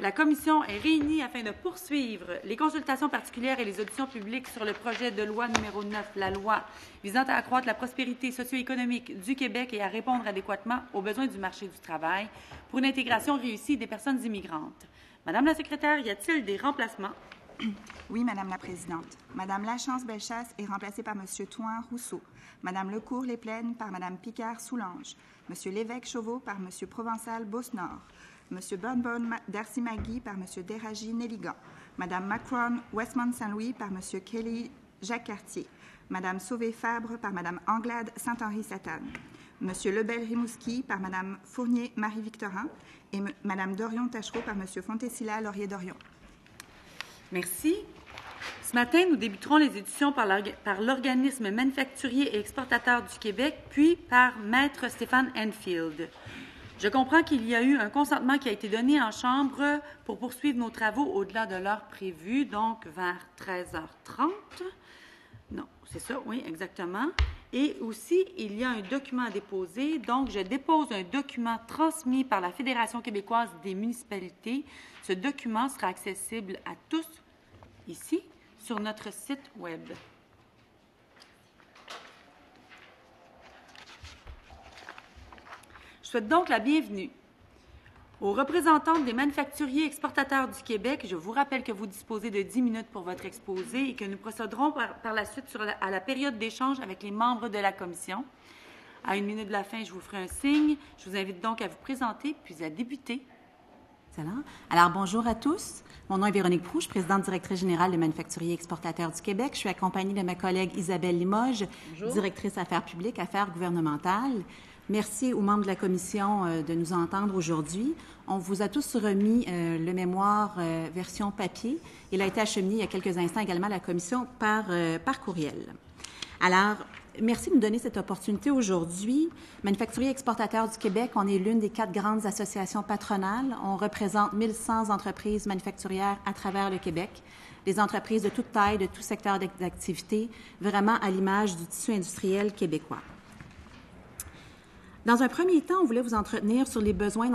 La Commission est réunie afin de poursuivre les consultations particulières et les auditions publiques sur le projet de loi numéro 9, la loi visant à accroître la prospérité socio-économique du Québec et à répondre adéquatement aux besoins du marché du travail pour une intégration réussie des personnes immigrantes. Madame la secrétaire, y a-t-il des remplacements? Oui, Madame la Présidente. Madame Lachance-Bellechasse est remplacée par Monsieur Thouin-Rousseau. Madame Lecourt-Lesplaines par Madame Picard-Soulanges. Monsieur Lévesque-Chauveau par Monsieur Provençal-Beauce-Nord. Monsieur Bonbonne-Darcy-Magui par Monsieur Déragi-Néligan. Madame Macron-Westmont-Saint-Louis par Monsieur Kelly-Jacques-Cartier. Madame Sauvé-Fabre par Madame Anglade-Saint-Henri-Satane. Monsieur Lebel-Rimouski par Madame Fournier-Marie-Victorin et Madame Dorion-Tachereau par Monsieur Fontesilla-Laurier-Dorion. Merci. Ce matin, nous débuterons les éditions par l'organisme manufacturier et exportateur du Québec, puis par Maître Stéphane Enfield. Je comprends qu'il y a eu un consentement qui a été donné en Chambre pour poursuivre nos travaux au-delà de l'heure prévue, donc vers 13h30. Non, c'est ça, oui, exactement. Et aussi, il y a un document à déposer. Donc, je dépose un document transmis par la Fédération québécoise des municipalités. Ce document sera accessible à tous ici sur notre site Web. Je souhaite donc la bienvenue aux représentantes des manufacturiers exportateurs du Québec. Je vous rappelle que vous disposez de 10 minutes pour votre exposé et que nous procéderons par la suite à la période d'échange avec les membres de la commission. À 1 minute de la fin, je vous ferai un signe. Je vous invite donc à vous présenter puis à débuter. Excellent. Alors, bonjour à tous. Mon nom est Véronique Proulx, je suis présidente directrice générale des manufacturiers exportateurs du Québec. Je suis accompagnée de ma collègue Isabelle Limoges, bonjour, directrice affaires publiques, affaires gouvernementales. Merci aux membres de la Commission de nous entendre aujourd'hui. On vous a tous remis le mémoire version papier. Il a été acheminé il y a quelques instants également à la Commission par courriel. Alors, merci de nous donner cette opportunité aujourd'hui. Manufacturiers exportateurs du Québec, on est l'une des 4 grandes associations patronales. On représente 1100 entreprises manufacturières à travers le Québec, des entreprises de toute taille, de tout secteur d'activité, vraiment à l'image du tissu industriel québécois. Dans un premier temps, on voulait vous entretenir sur les besoins,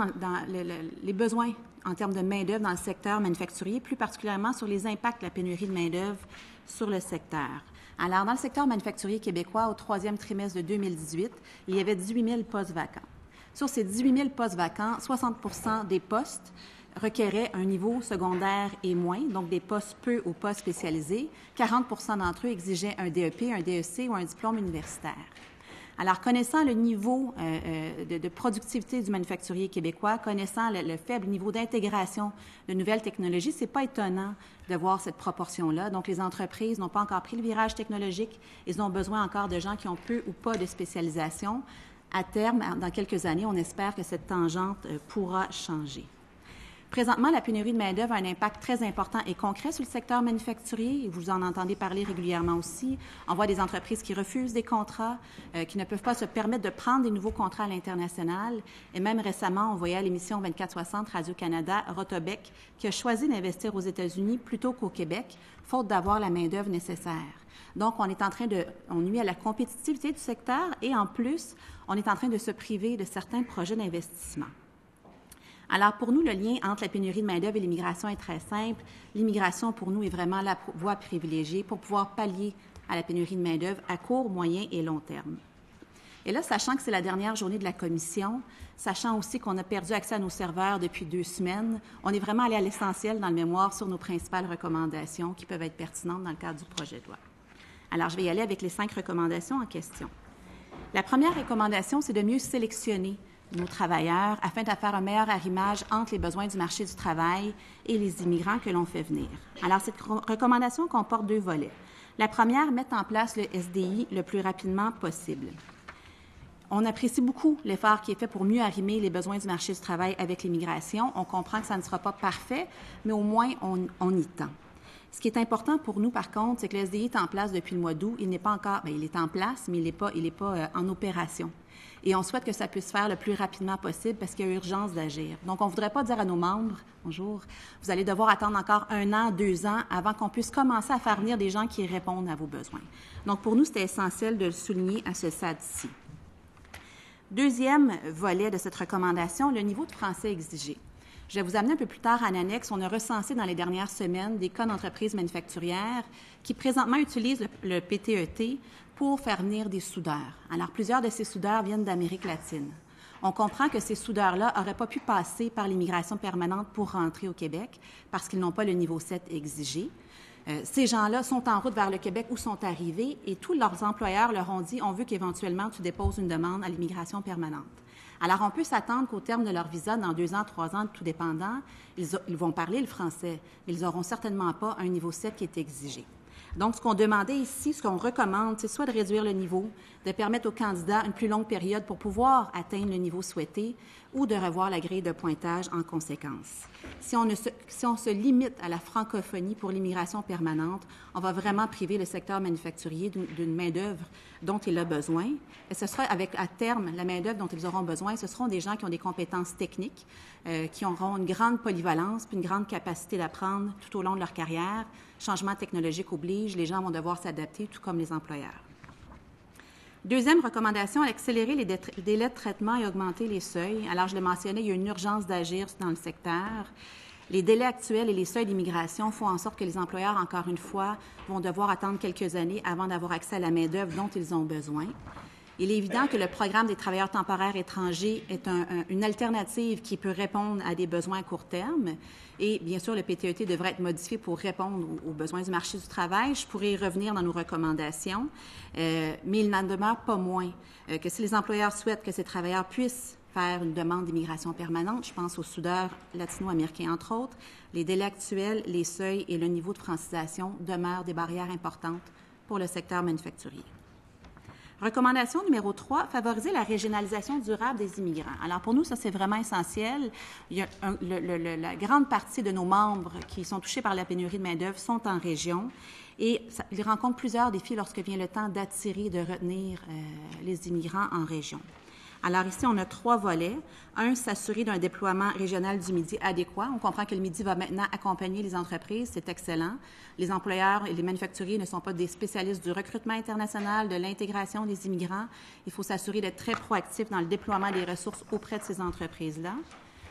les besoins en termes de main-d'œuvre dans le secteur manufacturier, plus particulièrement sur les impacts de la pénurie de main-d'œuvre sur le secteur. Alors, dans le secteur manufacturier québécois, au 3e trimestre de 2018, il y avait 18 000 postes vacants. Sur ces 18 000 postes vacants, 60 % des postes requéraient un niveau secondaire et moins, donc des postes peu ou pas spécialisés. 40 % d'entre eux exigeaient un DEP, un DEC ou un diplôme universitaire. Alors, connaissant le niveau de productivité du manufacturier québécois, connaissant le faible niveau d'intégration de nouvelles technologies, ce n'est pas étonnant de voir cette proportion-là. Donc, les entreprises n'ont pas encore pris le virage technologique. Ils ont besoin encore de gens qui ont peu ou pas de spécialisation. À terme, dans quelques années, on espère que cette tangente pourra changer. Présentement, la pénurie de main-d'œuvre a un impact très important et concret sur le secteur manufacturier. Vous en entendez parler régulièrement aussi. On voit des entreprises qui refusent des contrats, qui ne peuvent pas se permettre de prendre des nouveaux contrats à l'international. Et même récemment, on voyait à l'émission 24/60 Radio-Canada, Rotobec, qui a choisi d'investir aux États-Unis plutôt qu'au Québec, faute d'avoir la main-d'œuvre nécessaire. Donc, on nuit à la compétitivité du secteur et en plus, on est en train de se priver de certains projets d'investissement. Alors, pour nous, le lien entre la pénurie de main-d'œuvre et l'immigration est très simple. L'immigration, pour nous, est vraiment la voie privilégiée pour pouvoir pallier à la pénurie de main-d'œuvre à court, moyen et long terme. Et là, sachant que c'est la dernière journée de la commission, sachant aussi qu'on a perdu accès à nos serveurs depuis 2 semaines, on est vraiment allé à l'essentiel dans le mémoire sur nos principales recommandations qui peuvent être pertinentes dans le cadre du projet de loi. Alors, je vais y aller avec les 5 recommandations en question. La première recommandation, c'est de mieux sélectionner nos travailleurs afin de faire un meilleur arrimage entre les besoins du marché du travail et les immigrants que l'on fait venir. Alors, cette recommandation comporte 2 volets. La première, mettre en place le SDI le plus rapidement possible. On apprécie beaucoup l'effort qui est fait pour mieux arrimer les besoins du marché du travail avec l'immigration. On comprend que ça ne sera pas parfait, mais au moins, on y tend. Ce qui est important pour nous, par contre, c'est que le SDI est en place depuis le mois d'août. Il n'est pas encore, il est en place, mais il n'est pas en opération. Et on souhaite que ça puisse faire le plus rapidement possible parce qu'il y a urgence d'agir. Donc, on ne voudrait pas dire à nos membres, bonjour, vous allez devoir attendre encore 1 an, 2 ans avant qu'on puisse commencer à faire venir des gens qui répondent à vos besoins. Donc, pour nous, c'était essentiel de le souligner à ce stade-ci. Deuxième volet de cette recommandation, le niveau de français exigé. Je vais vous amener un peu plus tard en annexe. On a recensé dans les dernières semaines des cas d'entreprises manufacturières qui présentement utilisent le PTET pour faire venir des soudeurs. Alors, plusieurs de ces soudeurs viennent d'Amérique latine. On comprend que ces soudeurs-là n'auraient pas pu passer par l'immigration permanente pour rentrer au Québec parce qu'ils n'ont pas le niveau 7 exigé. Ces gens-là sont en route vers le Québec ou sont arrivés et tous leurs employeurs leur ont dit « on veut qu'éventuellement tu déposes une demande à l'immigration permanente ». Alors, on peut s'attendre qu'au terme de leur visa, dans 2 ans, 3 ans, tout dépendant, ils vont parler le français, mais ils n'auront certainement pas un niveau 7 qui est exigé. Donc, ce qu'on demandait ici, ce qu'on recommande, c'est soit de réduire le niveau, de permettre aux candidats une plus longue période pour pouvoir atteindre le niveau souhaité ou de revoir la grille de pointage en conséquence. Si on se limite à la francophonie pour l'immigration permanente, on va vraiment priver le secteur manufacturier d'une main-d'œuvre dont il a besoin. Et ce sera avec, à terme, la main-d'œuvre dont ils auront besoin, ce seront des gens qui ont des compétences techniques, qui auront une grande polyvalence puis une grande capacité d'apprendre tout au long de leur carrière. Changement technologique oblige, les gens vont devoir s'adapter, tout comme les employeurs. Deuxième recommandation, accélérer les délais de traitement et augmenter les seuils. Alors, je l'ai mentionné, il y a une urgence d'agir dans le secteur. Les délais actuels et les seuils d'immigration font en sorte que les employeurs, encore une fois, vont devoir attendre quelques années avant d'avoir accès à la main-d'œuvre dont ils ont besoin. Il est évident que le programme des travailleurs temporaires étrangers est une alternative qui peut répondre à des besoins à court terme. Et bien sûr, le PTET devrait être modifié pour répondre aux besoins du marché du travail. Je pourrais y revenir dans nos recommandations, mais il n'en demeure pas moins que si les employeurs souhaitent que ces travailleurs puissent faire une demande d'immigration permanente, je pense aux soudeurs latino-américains entre autres, les délais actuels, les seuils et le niveau de francisation demeurent des barrières importantes pour le secteur manufacturier. Recommandation numéro 3, favoriser la régionalisation durable des immigrants. Alors, pour nous, ça, c'est vraiment essentiel. Il y a la grande partie de nos membres qui sont touchés par la pénurie de main-d'œuvre sont en région et ils rencontrent plusieurs défis lorsque vient le temps d'attirer et de retenir les immigrants en région. Alors ici, on a 3 volets. Un, s'assurer d'un déploiement régional du Midi adéquat. On comprend que le Midi va maintenant accompagner les entreprises. C'est excellent. Les employeurs et les manufacturiers ne sont pas des spécialistes du recrutement international, de l'intégration des immigrants. Il faut s'assurer d'être très proactif dans le déploiement des ressources auprès de ces entreprises-là.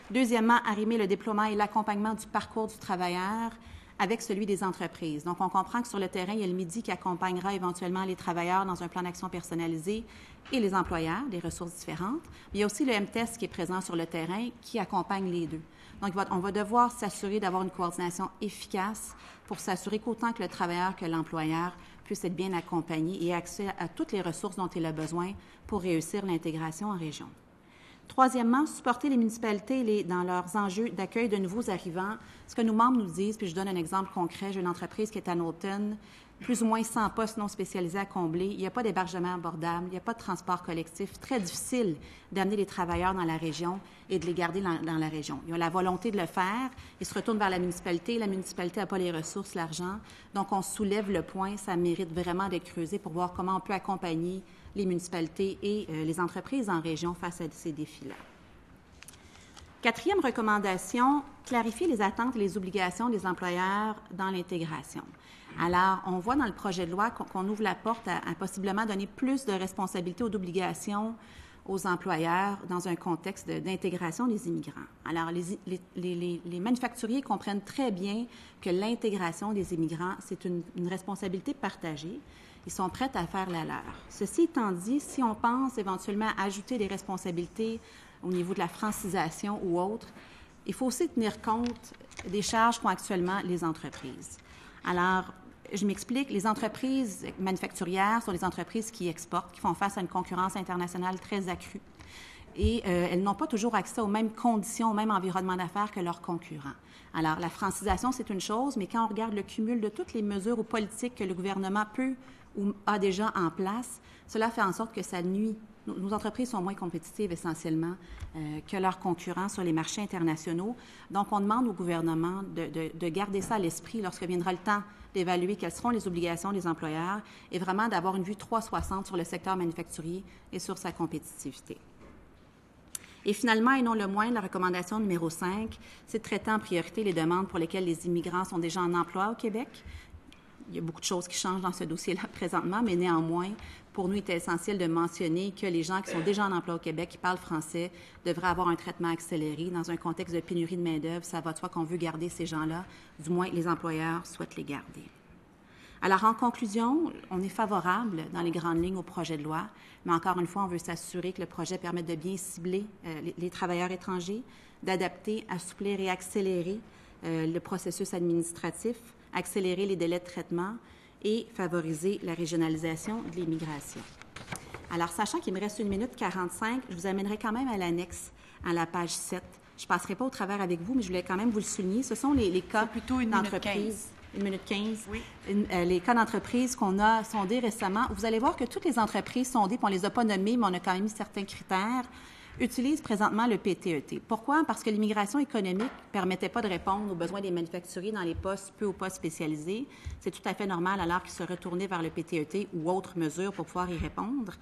Deuxièmement, arrimer le déploiement et l'accompagnement du parcours du travailleur avec celui des entreprises. Donc, on comprend que sur le terrain, il y a le Midi qui accompagnera éventuellement les travailleurs dans un plan d'action personnalisé et les employeurs, des ressources différentes. Mais il y a aussi le MTES qui est présent sur le terrain qui accompagne les deux. Donc, on va devoir s'assurer d'avoir une coordination efficace pour s'assurer qu'autant que le travailleur que l'employeur puisse être bien accompagné et accès à toutes les ressources dont il a besoin pour réussir l'intégration en région. Troisièmement, supporter les municipalités dans leurs enjeux d'accueil de nouveaux arrivants. Ce que nos membres nous disent, puis je donne un exemple concret, j'ai une entreprise qui est à Knowlton, plus ou moins 100 postes non spécialisés à combler, il n'y a pas d'hébergement abordable, il n'y a pas de transport collectif, très difficile d'amener les travailleurs dans la région et de les garder dans la région. Ils ont la volonté de le faire, ils se retournent vers la municipalité n'a pas les ressources, l'argent, donc on soulève le point, ça mérite vraiment d'être creusé pour voir comment on peut accompagner les municipalités et les entreprises en région face à ces défis-là. Quatrième recommandation, clarifier les attentes et les obligations des employeurs dans l'intégration. Alors, on voit dans le projet de loi qu'on ouvre la porte à possiblement donner plus de responsabilités ou d'obligations aux employeurs dans un contexte d'intégration des immigrants. Alors, les manufacturiers comprennent très bien que l'intégration des immigrants, c'est une responsabilité partagée. Ils sont prêts à faire la leur. Ceci étant dit, si on pense éventuellement à ajouter des responsabilités au niveau de la francisation ou autre, il faut aussi tenir compte des charges qu'ont actuellement les entreprises. Alors, je m'explique, les entreprises manufacturières sont des entreprises qui exportent, qui font face à une concurrence internationale très accrue. Et elles n'ont pas toujours accès aux mêmes conditions, au même environnement d'affaires que leurs concurrents. Alors, la francisation, c'est une chose, mais quand on regarde le cumul de toutes les mesures ou politiques que le gouvernement peut ou a déjà en place, cela fait en sorte que ça nuit. Nos entreprises sont moins compétitives essentiellement que leurs concurrents sur les marchés internationaux. Donc, on demande au gouvernement de garder ça à l'esprit lorsque viendra le temps d'évaluer quelles seront les obligations des employeurs et vraiment d'avoir une vue 360 sur le secteur manufacturier et sur sa compétitivité. Et finalement, et non le moindre, la recommandation numéro 5, c'est de traiter en priorité les demandes pour lesquelles les immigrants sont déjà en emploi au Québec. il y a beaucoup de choses qui changent dans ce dossier-là présentement, mais néanmoins, pour nous, il est essentiel de mentionner que les gens qui sont déjà en emploi au Québec, qui parlent français, devraient avoir un traitement accéléré. Dans un contexte de pénurie de main-d'œuvre, ça va de soi qu'on veut garder ces gens-là, du moins les employeurs souhaitent les garder. Alors, en conclusion, on est favorable dans les grandes lignes au projet de loi, mais encore une fois, on veut s'assurer que le projet permette de bien cibler les travailleurs étrangers, d'adapter, assouplir et accélérer le processus administratif, accélérer les délais de traitement et favoriser la régionalisation de l'immigration. Alors, sachant qu'il me reste 1 minute 45, je vous amènerai quand même à l'annexe, à la page 7. Je ne passerai pas au travers avec vous, mais je voulais quand même vous le souligner. Ce sont les cas d'entreprise. 1 minute 15. Oui. Les cas d'entreprise qu'on a sondés récemment. Vous allez voir que toutes les entreprises sondées, puis on ne les a pas nommées, mais on a quand même mis certains critères, utilisent présentement le PTET. Pourquoi? Parce que l'immigration économique ne permettait pas de répondre aux besoins des manufacturiers dans les postes peu ou pas spécialisés. C'est tout à fait normal alors qu'ils se retournaient vers le PTET ou autres mesures pour pouvoir y répondre.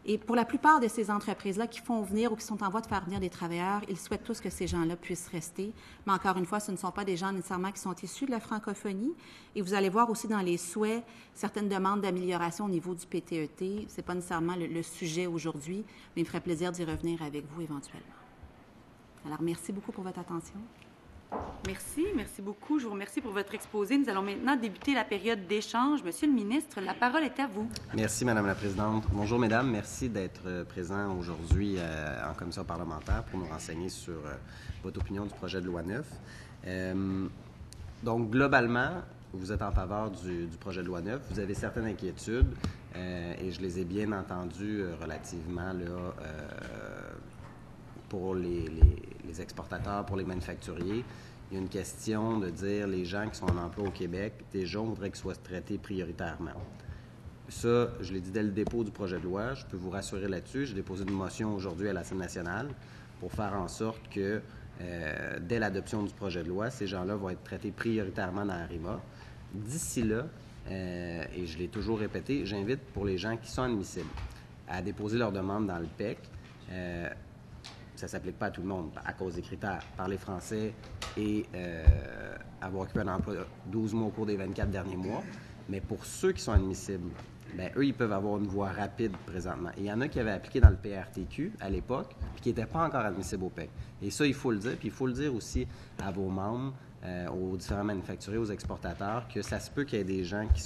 Et pour la plupart de ces entreprises-là qui font venir ou qui sont en voie de faire venir des travailleurs, ils souhaitent tous que ces gens-là puissent rester. Mais encore une fois, ce ne sont pas des gens nécessairement qui sont issus de la francophonie. Et vous allez voir aussi dans les souhaits certaines demandes d'amélioration au niveau du PTET. Ce n'est pas nécessairement le sujet aujourd'hui, mais il me ferait plaisir d'y revenir avec vous éventuellement. Alors, merci beaucoup pour votre attention. Merci beaucoup. Je vous remercie pour votre exposé. Nous allons maintenant débuter la période d'échange. Monsieur le ministre, la parole est à vous. Merci, Madame la Présidente. Bonjour, Mesdames. Merci d'être présents aujourd'hui en commission parlementaire pour nous renseigner sur votre opinion du projet de loi 9. Donc, globalement, vous êtes en faveur du projet de loi 9. Vous avez certaines inquiétudes et je les ai bien entendues relativement là, pour les exportateurs, pour les manufacturiers. Il y a une question de dire les gens qui sont en emploi au Québec, déjà, on voudrait qu'ils soient traités prioritairement. Ça, je l'ai dit dès le dépôt du projet de loi, je peux vous rassurer là-dessus. J'ai déposé une motion aujourd'hui à l'Assemblée nationale pour faire en sorte que, dès l'adoption du projet de loi, ces gens-là vont être traités prioritairement dans la RIMA. D'ici là, et je l'ai toujours répété, j'invite pour les gens qui sont admissibles à déposer leur demande dans le PEC. Ça ne s'applique pas à tout le monde à cause des critères. Parler français et avoir occupé un emploi 12 mois au cours des 24 derniers mois. Mais pour ceux qui sont admissibles, bien, eux, ils peuvent avoir une voie rapide présentement. Et il y en a qui avaient appliqué dans le PRTQ à l'époque puis qui n'étaient pas encore admissibles au PEC. Et ça, il faut le dire. Puis il faut le dire aussi à vos membres, aux différents manufacturiers, aux exportateurs, que ça se peut qu'il y ait des gens qui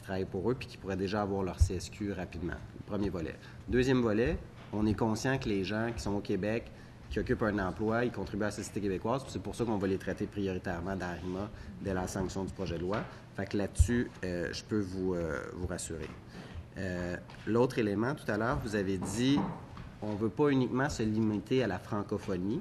travaillent pour eux puis qui pourraient déjà avoir leur CSQ rapidement. Premier volet. Deuxième volet, on est conscient que les gens qui sont au Québec, qui occupent un emploi, ils contribuent à la société québécoise. C'est pour ça qu'on va les traiter prioritairement dans la RIMA dès la sanction du projet de loi. Fait que là-dessus, je peux vous rassurer. L'autre élément, tout à l'heure, vous avez dit on ne veut pas uniquement se limiter à la francophonie.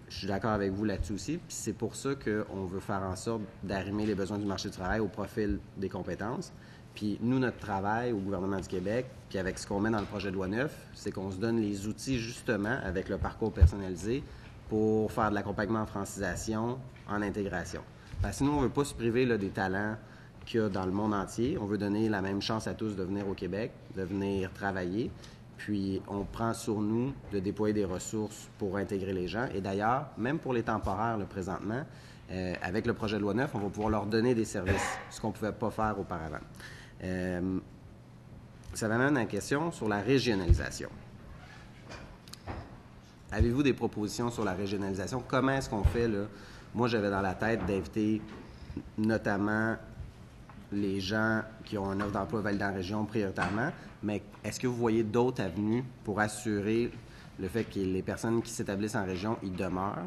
Je suis d'accord avec vous là-dessus aussi. Puis c'est pour ça qu'on veut faire en sorte d'arrimer les besoins du marché du travail au profil des compétences. Puis nous, notre travail au gouvernement du Québec, puis avec ce qu'on met dans le projet de loi 9, c'est qu'on se donne les outils justement avec le parcours personnalisé pour faire de l'accompagnement en francisation, en intégration. Parce que nous, on ne veut pas se priver là, des talents qu'il y a dans le monde entier. On veut donner la même chance à tous de venir au Québec, de venir travailler. Puis on prend sur nous de déployer des ressources pour intégrer les gens. Et d'ailleurs, même pour les temporaires là, présentement, avec le projet de loi 9, on va pouvoir leur donner des services, ce qu'on ne pouvait pas faire auparavant. Ça m'amène à une question sur la régionalisation. Avez-vous des propositions sur la régionalisation? Comment est-ce qu'on fait, là? Moi, j'avais dans la tête d'inviter notamment les gens qui ont un offre d'emploi validée en région prioritairement, mais est-ce que vous voyez d'autres avenues pour assurer le fait que les personnes qui s'établissent en région y demeurent,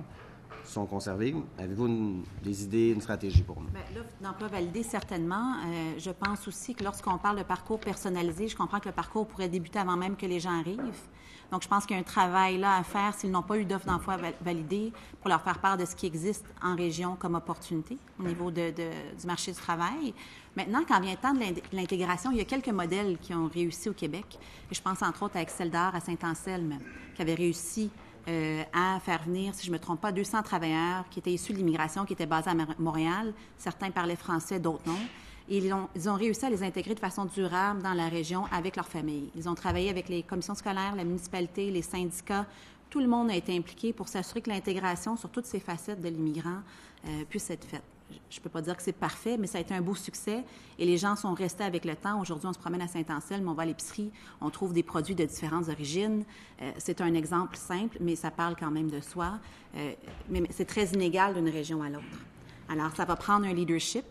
sont conservées? Avez-vous des idées, une stratégie pour nous? Bien, l'offre d'emploi validée, certainement. Je pense aussi que lorsqu'on parle de parcours personnalisé, je comprends que le parcours pourrait débuter avant même que les gens arrivent. Donc, je pense qu'il y a un travail là à faire s'ils n'ont pas eu d'offre d'emploi validée pour leur faire part de ce qui existe en région comme opportunité au niveau du marché du travail. Maintenant, quand vient le temps de l'intégration, il y a quelques modèles qui ont réussi au Québec. Et je pense entre autres à Exceldar à Saint-Anselme, qui avait réussi à faire venir, si je ne me trompe pas, 200 travailleurs qui étaient issus de l'immigration, qui étaient basés à Montréal. Certains parlaient français, d'autres non. Et ils ont réussi à les intégrer de façon durable dans la région avec leur famille. Ils ont travaillé avec les commissions scolaires, la municipalité, les syndicats. Tout le monde a été impliqué pour s'assurer que l'intégration sur toutes ces facettes de l'immigrant puisse être faite. je ne peux pas dire que c'est parfait, mais ça a été un beau succès et les gens sont restés avec le temps. Aujourd'hui, on se promène à Saint-Anselme, on va à l'épicerie, on trouve des produits de différentes origines. C'est un exemple simple, mais ça parle quand même de soi. Mais c'est très inégal d'une région à l'autre. Alors, ça va prendre un leadership.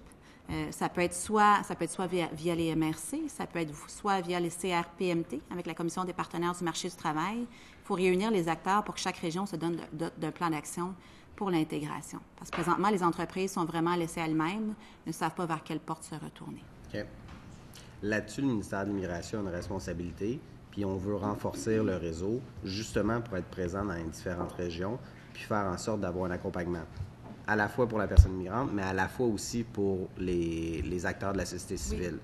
Ça peut être soit via les MRC, ça peut être soit via les CRPMT, avec la Commission des partenaires du marché du travail. Il faut réunir les acteurs pour que chaque région se donne d'un plan d'action pour l'intégration. Parce que présentement, les entreprises sont vraiment laissées elles-mêmes, ne savent pas vers quelle porte se retourner. OK. Là-dessus, le ministère de l'Immigration a une responsabilité, puis on veut renforcer le réseau, justement pour être présent dans les différentes régions, puis faire en sorte d'avoir un accompagnement, à la fois pour la personne migrante, mais à la fois aussi pour les acteurs de la société civile,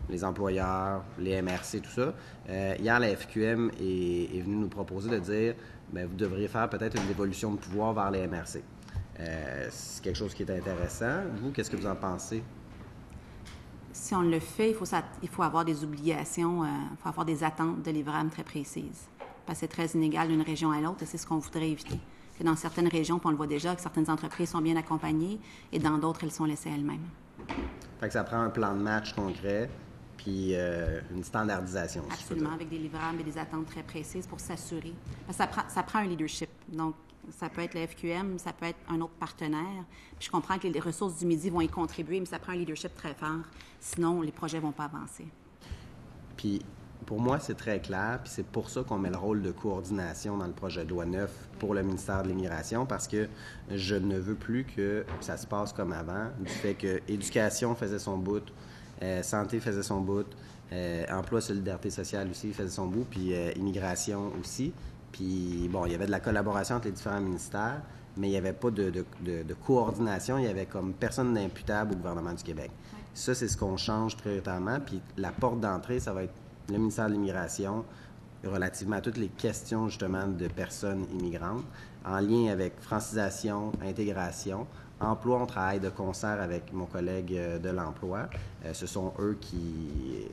les employeurs, les MRC, tout ça. Hier, la FQM est venue nous proposer de dire, bien, vous devriez faire peut-être une évolution de pouvoir vers les MRC. C'est quelque chose qui est intéressant. Vous, qu'est-ce que vous en pensez? Si on le fait, il faut avoir des obligations, il faut avoir des attentes de livrables très précises. Parce que c'est très inégal d'une région à l'autre et c'est ce qu'on voudrait éviter. Que dans certaines régions, puis on le voit déjà, que certaines entreprises sont bien accompagnées et dans d'autres, elles sont laissées elles-mêmes. Fait que ça prend un plan de match concret puis une standardisation. Absolument, avec des livrables et des attentes très précises pour s'assurer. Parce que ça prend un leadership. Donc, ça peut être le FQM, ça peut être un autre partenaire. Puis je comprends que les ressources du Midi vont y contribuer, mais ça prend un leadership très fort. Sinon, les projets ne vont pas avancer. Puis, pour moi, c'est très clair, puis c'est pour ça qu'on met le rôle de coordination dans le projet de loi 9 pour le ministère de l'Immigration, parce que je ne veux plus que ça se passe comme avant, du fait que éducation faisait son bout, santé faisait son bout, emploi, solidarité sociale aussi faisait son bout, puis immigration aussi. Puis, bon, il y avait de la collaboration entre les différents ministères, mais il n'y avait pas de coordination, il y avait comme personne d'imputable au gouvernement du Québec. Ça, c'est ce qu'on change prioritairement, puis la porte d'entrée, ça va être le ministère de l'Immigration, relativement à toutes les questions, justement, de personnes immigrantes, en lien avec francisation, intégration, emploi, on travaille de concert avec mon collègue de l'emploi. Ce sont eux qui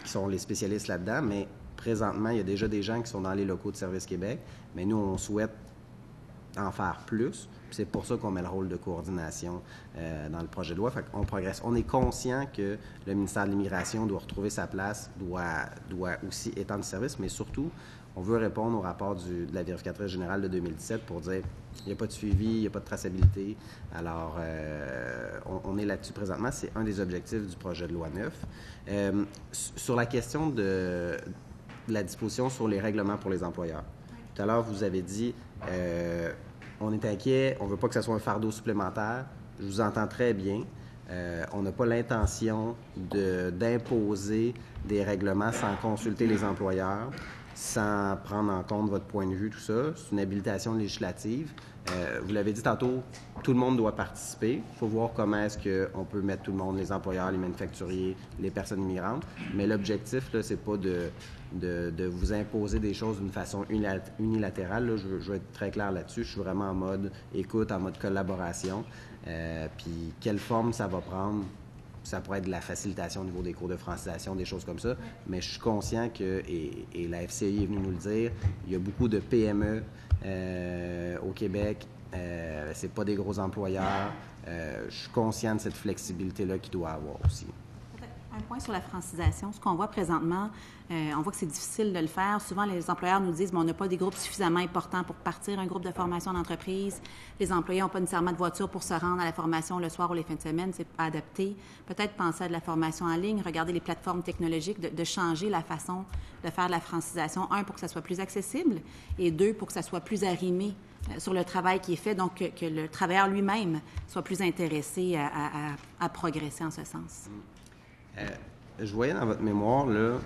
sont les spécialistes là-dedans, mais présentement, il y a déjà des gens qui sont dans les locaux de Service Québec, mais nous, on souhaite en faire plus. C'est pour ça qu'on met le rôle de coordination dans le projet de loi. Fait qu'on progresse. On est conscient que le ministère de l'Immigration doit retrouver sa place, doit aussi étendre le service, mais surtout, on veut répondre au rapport de la vérificatrice générale de 2017 pour dire il n'y a pas de suivi, il n'y a pas de traçabilité. Alors, on est là-dessus présentement. C'est un des objectifs du projet de loi 9. Sur la question de la disposition sur les règlements pour les employeurs. Tout à l'heure, vous avez dit on est inquiet, on ne veut pas que ce soit un fardeau supplémentaire. Je vous entends très bien. On n'a pas l'intention d'imposer des règlements sans consulter les employeurs, sans prendre en compte votre point de vue, tout ça. C'est une habilitation législative. Vous l'avez dit tantôt, tout le monde doit participer. Il faut voir comment est-ce qu'on peut mettre tout le monde, les employeurs, les manufacturiers, les personnes immigrantes. Mais l'objectif, là, c'est pas de vous imposer des choses d'une façon unilatérale. Là. Je veux être très clair là-dessus. Je suis vraiment en mode écoute, en mode collaboration. Puis quelle forme ça va prendre? Ça pourrait être de la facilitation au niveau des cours de francisation, des choses comme ça. Mais je suis conscient que, et la FCI est venue nous le dire, il y a beaucoup de PME au Québec. C'est pas des gros employeurs. Je suis conscient de cette flexibilité-là qu'il doit avoir aussi. Un point sur la francisation. Ce qu'on voit présentement, on voit que c'est difficile de le faire. Souvent, les employeurs nous disent on n'a pas des groupes suffisamment importants pour partir un groupe de formation d'entreprise. Les employés n'ont pas nécessairement de voiture pour se rendre à la formation le soir ou les fins de semaine. C'est pas adapté. Peut-être penser à de la formation en ligne, regarder les plateformes technologiques, de changer la façon de faire de la francisation. Un, pour que ça soit plus accessible, et deux, pour que ça soit plus arrimé sur le travail qui est fait, donc que le travailleur lui-même soit plus intéressé à progresser en ce sens. Je voyais dans votre mémoire, là,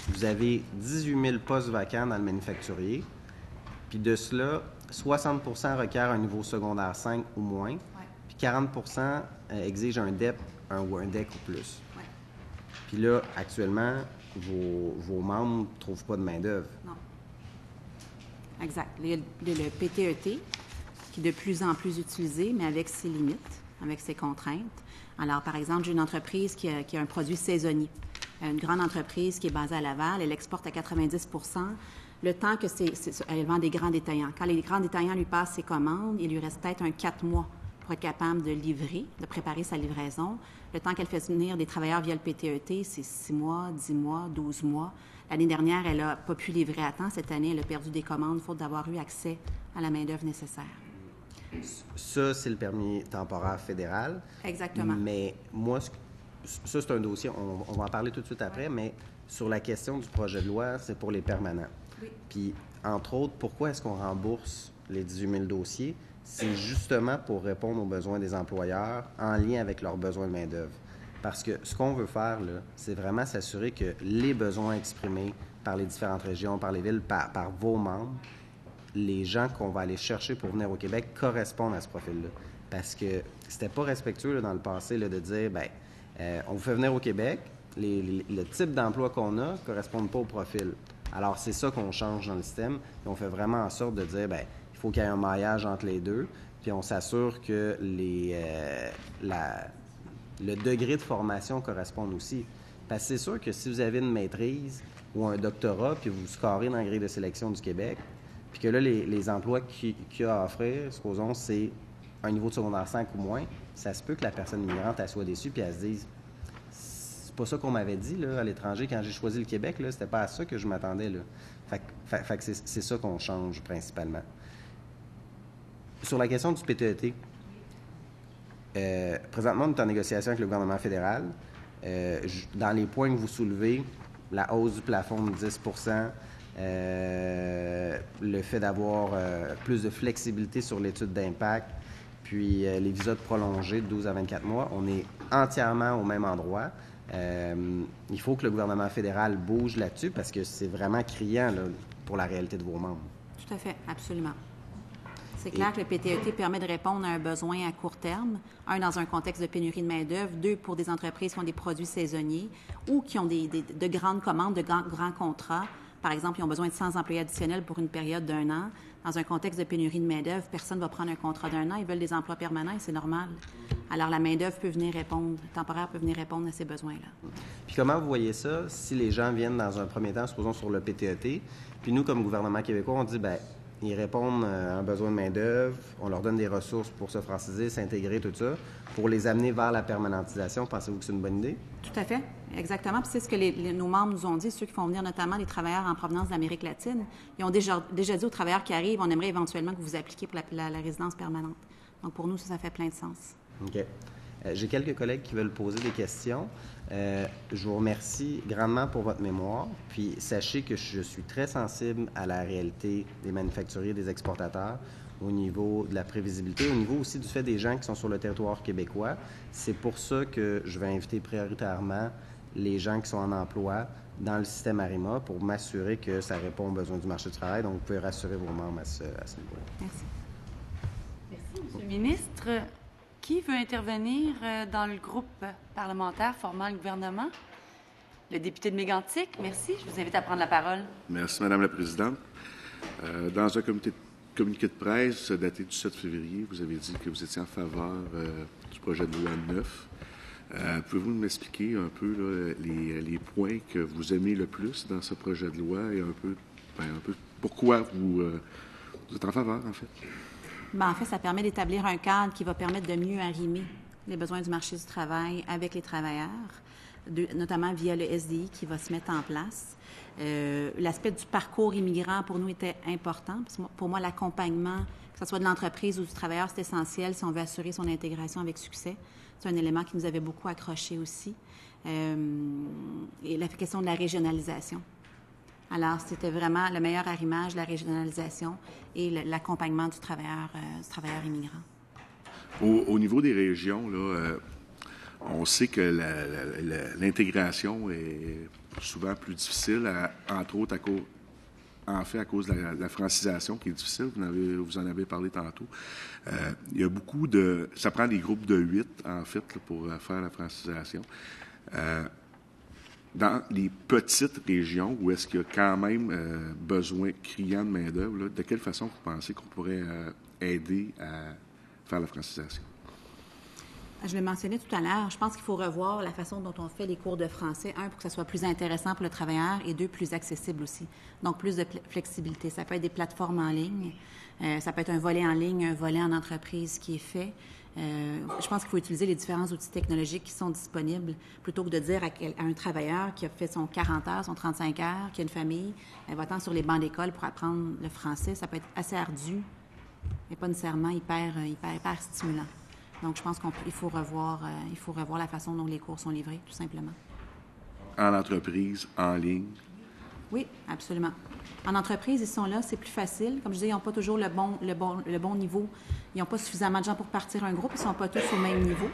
vous avez 18 000 postes vacants dans le manufacturier, puis de cela, 60 requièrent un niveau secondaire 5 ou moins, puis 40 exigent un DEP ou un DEC ou plus. Ouais. Puis là, actuellement, vos membres ne trouvent pas de main-d'œuvre. Non. Exact. Il y a le PTET, qui est de plus en plus utilisé, mais avec ses limites, avec ses contraintes. Alors, par exemple, j'ai une entreprise qui a un produit saisonnier. Une grande entreprise qui est basée à Laval, elle exporte à 90 %. Le temps que elle vend des grands détaillants. Quand les grands détaillants lui passent ses commandes, il lui reste peut-être 4 mois pour être capable de livrer, de préparer sa livraison. Le temps qu'elle fait venir des travailleurs via le PTET, c'est 6 mois, 10 mois, 12 mois. L'année dernière, elle n'a pas pu livrer à temps. Cette année, elle a perdu des commandes faute d'avoir eu accès à la main-d'œuvre nécessaire. Ça, c'est le permis temporaire fédéral. Exactement. Mais moi, ça, c'est un dossier, on va en parler tout de suite après, mais sur la question du projet de loi, c'est pour les permanents. Oui. Puis, entre autres, pourquoi est-ce qu'on rembourse les 18 000 dossiers? C'est justement pour répondre aux besoins des employeurs en lien avec leurs besoins de main-d'œuvre. Parce que ce qu'on veut faire, là, c'est vraiment s'assurer que les besoins exprimés par les différentes régions, par les villes, par vos membres, les gens qu'on va aller chercher pour venir au Québec correspondent à ce profil-là. Parce que c'était pas respectueux là, dans le passé là, de dire, on vous fait venir au Québec, le type d'emploi qu'on a ne correspond pas au profil. Alors, c'est ça qu'on change dans le système. Et on fait vraiment en sorte de dire, il faut qu'il y ait un maillage entre les deux. Puis on s'assure que le degré de formation corresponde aussi. Parce que c'est sûr que si vous avez une maîtrise ou un doctorat, puis vous scorez dans la grille de sélection du Québec, puis que là, les emplois qu'il y a à offrir, supposons, c'est un niveau de secondaire 5 ou moins, ça se peut que la personne migrante, elle soit déçue, puis elle se dise c'est pas ça qu'on m'avait dit là, à l'étranger quand j'ai choisi le Québec, là, c'était pas à ça que je m'attendais. Là. Fait que c'est ça qu'on change principalement. Sur la question du PTET, présentement, on est en négociation avec le gouvernement fédéral. Dans les points que vous soulevez, la hausse du plafond de 10 le fait d'avoir plus de flexibilité sur l'étude d'impact, puis les visas prolongés de 12 à 24 mois, on est entièrement au même endroit. Il faut que le gouvernement fédéral bouge là-dessus parce que c'est vraiment criant là, pour la réalité de vos membres. Tout à fait, absolument. C'est clair que le PTET permet de répondre à un besoin à court terme, un, dans un contexte de pénurie de main-d'œuvre, deux, pour des entreprises qui ont des produits saisonniers ou qui ont de grandes commandes, de grands contrats. Par exemple, ils ont besoin de 100 employés additionnels pour une période d'1 an. Dans un contexte de pénurie de main-d'œuvre, personne ne va prendre un contrat d'1 an. Ils veulent des emplois permanents et c'est normal. Alors, la main-d'œuvre peut venir répondre, temporaire peut venir répondre à ces besoins-là. Puis comment vous voyez ça si les gens viennent dans un premier temps, supposons sur le PTET, puis nous, comme gouvernement québécois, on dit, ils répondent à un besoin de main-d'œuvre, on leur donne des ressources pour se franciser, s'intégrer, tout ça, pour les amener vers la permanentisation. Pensez-vous que c'est une bonne idée? Tout à fait, exactement. Puis c'est ce que nos membres nous ont dit, ceux qui font venir notamment des travailleurs en provenance d'Amérique latine. Ils ont déjà dit aux travailleurs qui arrivent, on aimerait éventuellement que vous appliquiez pour la résidence permanente. Donc pour nous, ça fait plein de sens. OK. J'ai quelques collègues qui veulent poser des questions. Je vous remercie grandement pour votre mémoire. Puis sachez que je suis très sensible à la réalité des manufacturiers et des exportateurs au niveau de la prévisibilité, au niveau aussi du fait des gens qui sont sur le territoire québécois. C'est pour ça que je vais inviter prioritairement les gens qui sont en emploi dans le système ARIMA pour m'assurer que ça répond aux besoins du marché du travail. Donc, vous pouvez rassurer vos membres à ce niveau-là. Merci. Merci, M. le ministre. Qui veut intervenir dans le groupe parlementaire formant le gouvernement? Le député de Mégantic, merci. Je vous invite à prendre la parole. Merci, Madame la Présidente. Dans un communiqué de presse daté du 7 février, vous avez dit que vous étiez en faveur du projet de loi 9. Pouvez-vous m'expliquer un peu là, les points que vous aimez le plus dans ce projet de loi et un peu pourquoi vous êtes en faveur, en fait? En fait, ça permet d'établir un cadre qui va permettre de mieux arrimer les besoins du marché du travail avec les travailleurs, notamment via le SDI qui va se mettre en place. L'aspect du parcours immigrant, pour nous, était important. Parce que pour moi, l'accompagnement, que ce soit de l'entreprise ou du travailleur, c'est essentiel si on veut assurer son intégration avec succès. C'est un élément qui nous avait beaucoup accroché aussi. Et la question de la régionalisation. Alors, c'était vraiment le meilleur arrimage, la régionalisation et l'accompagnement du travailleur immigrant. Au niveau des régions, là, on sait que l'intégration est souvent plus difficile, entre autres à cause de la francisation qui est difficile. Vous en avez parlé tantôt. Il y a beaucoup de... Ça prend des groupes de 8, en fait, là, pour faire la francisation. Dans les petites régions où est-ce qu'il y a quand même besoin criant de main-d'œuvre, de quelle façon vous pensez qu'on pourrait aider à faire la francisation? Je le mentionnais tout à l'heure, je pense qu'il faut revoir la façon dont on fait les cours de français. Un, pour que ça soit plus intéressant pour le travailleur, et deux, plus accessible aussi. Donc, plus de flexibilité. Ça peut être des plateformes en ligne, ça peut être un volet en ligne, un volet en entreprise qui est fait. Je pense qu'il faut utiliser les différents outils technologiques qui sont disponibles plutôt que de dire à un travailleur qui a fait son 40 heures, son 35 heures, qui a une famille, va-t'en sur les bancs d'école pour apprendre le français. Ça peut être assez ardu et pas nécessairement hyper stimulant. Donc, je pense qu'il faut revoir la façon dont les cours sont livrés, tout simplement. En entreprise, en ligne? Oui, absolument. En entreprise, ils sont là, c'est plus facile. Comme je disais, ils n'ont pas toujours le bon niveau. Ils n'ont pas suffisamment de gens pour partir un groupe. Ils ne sont pas tous au même niveau.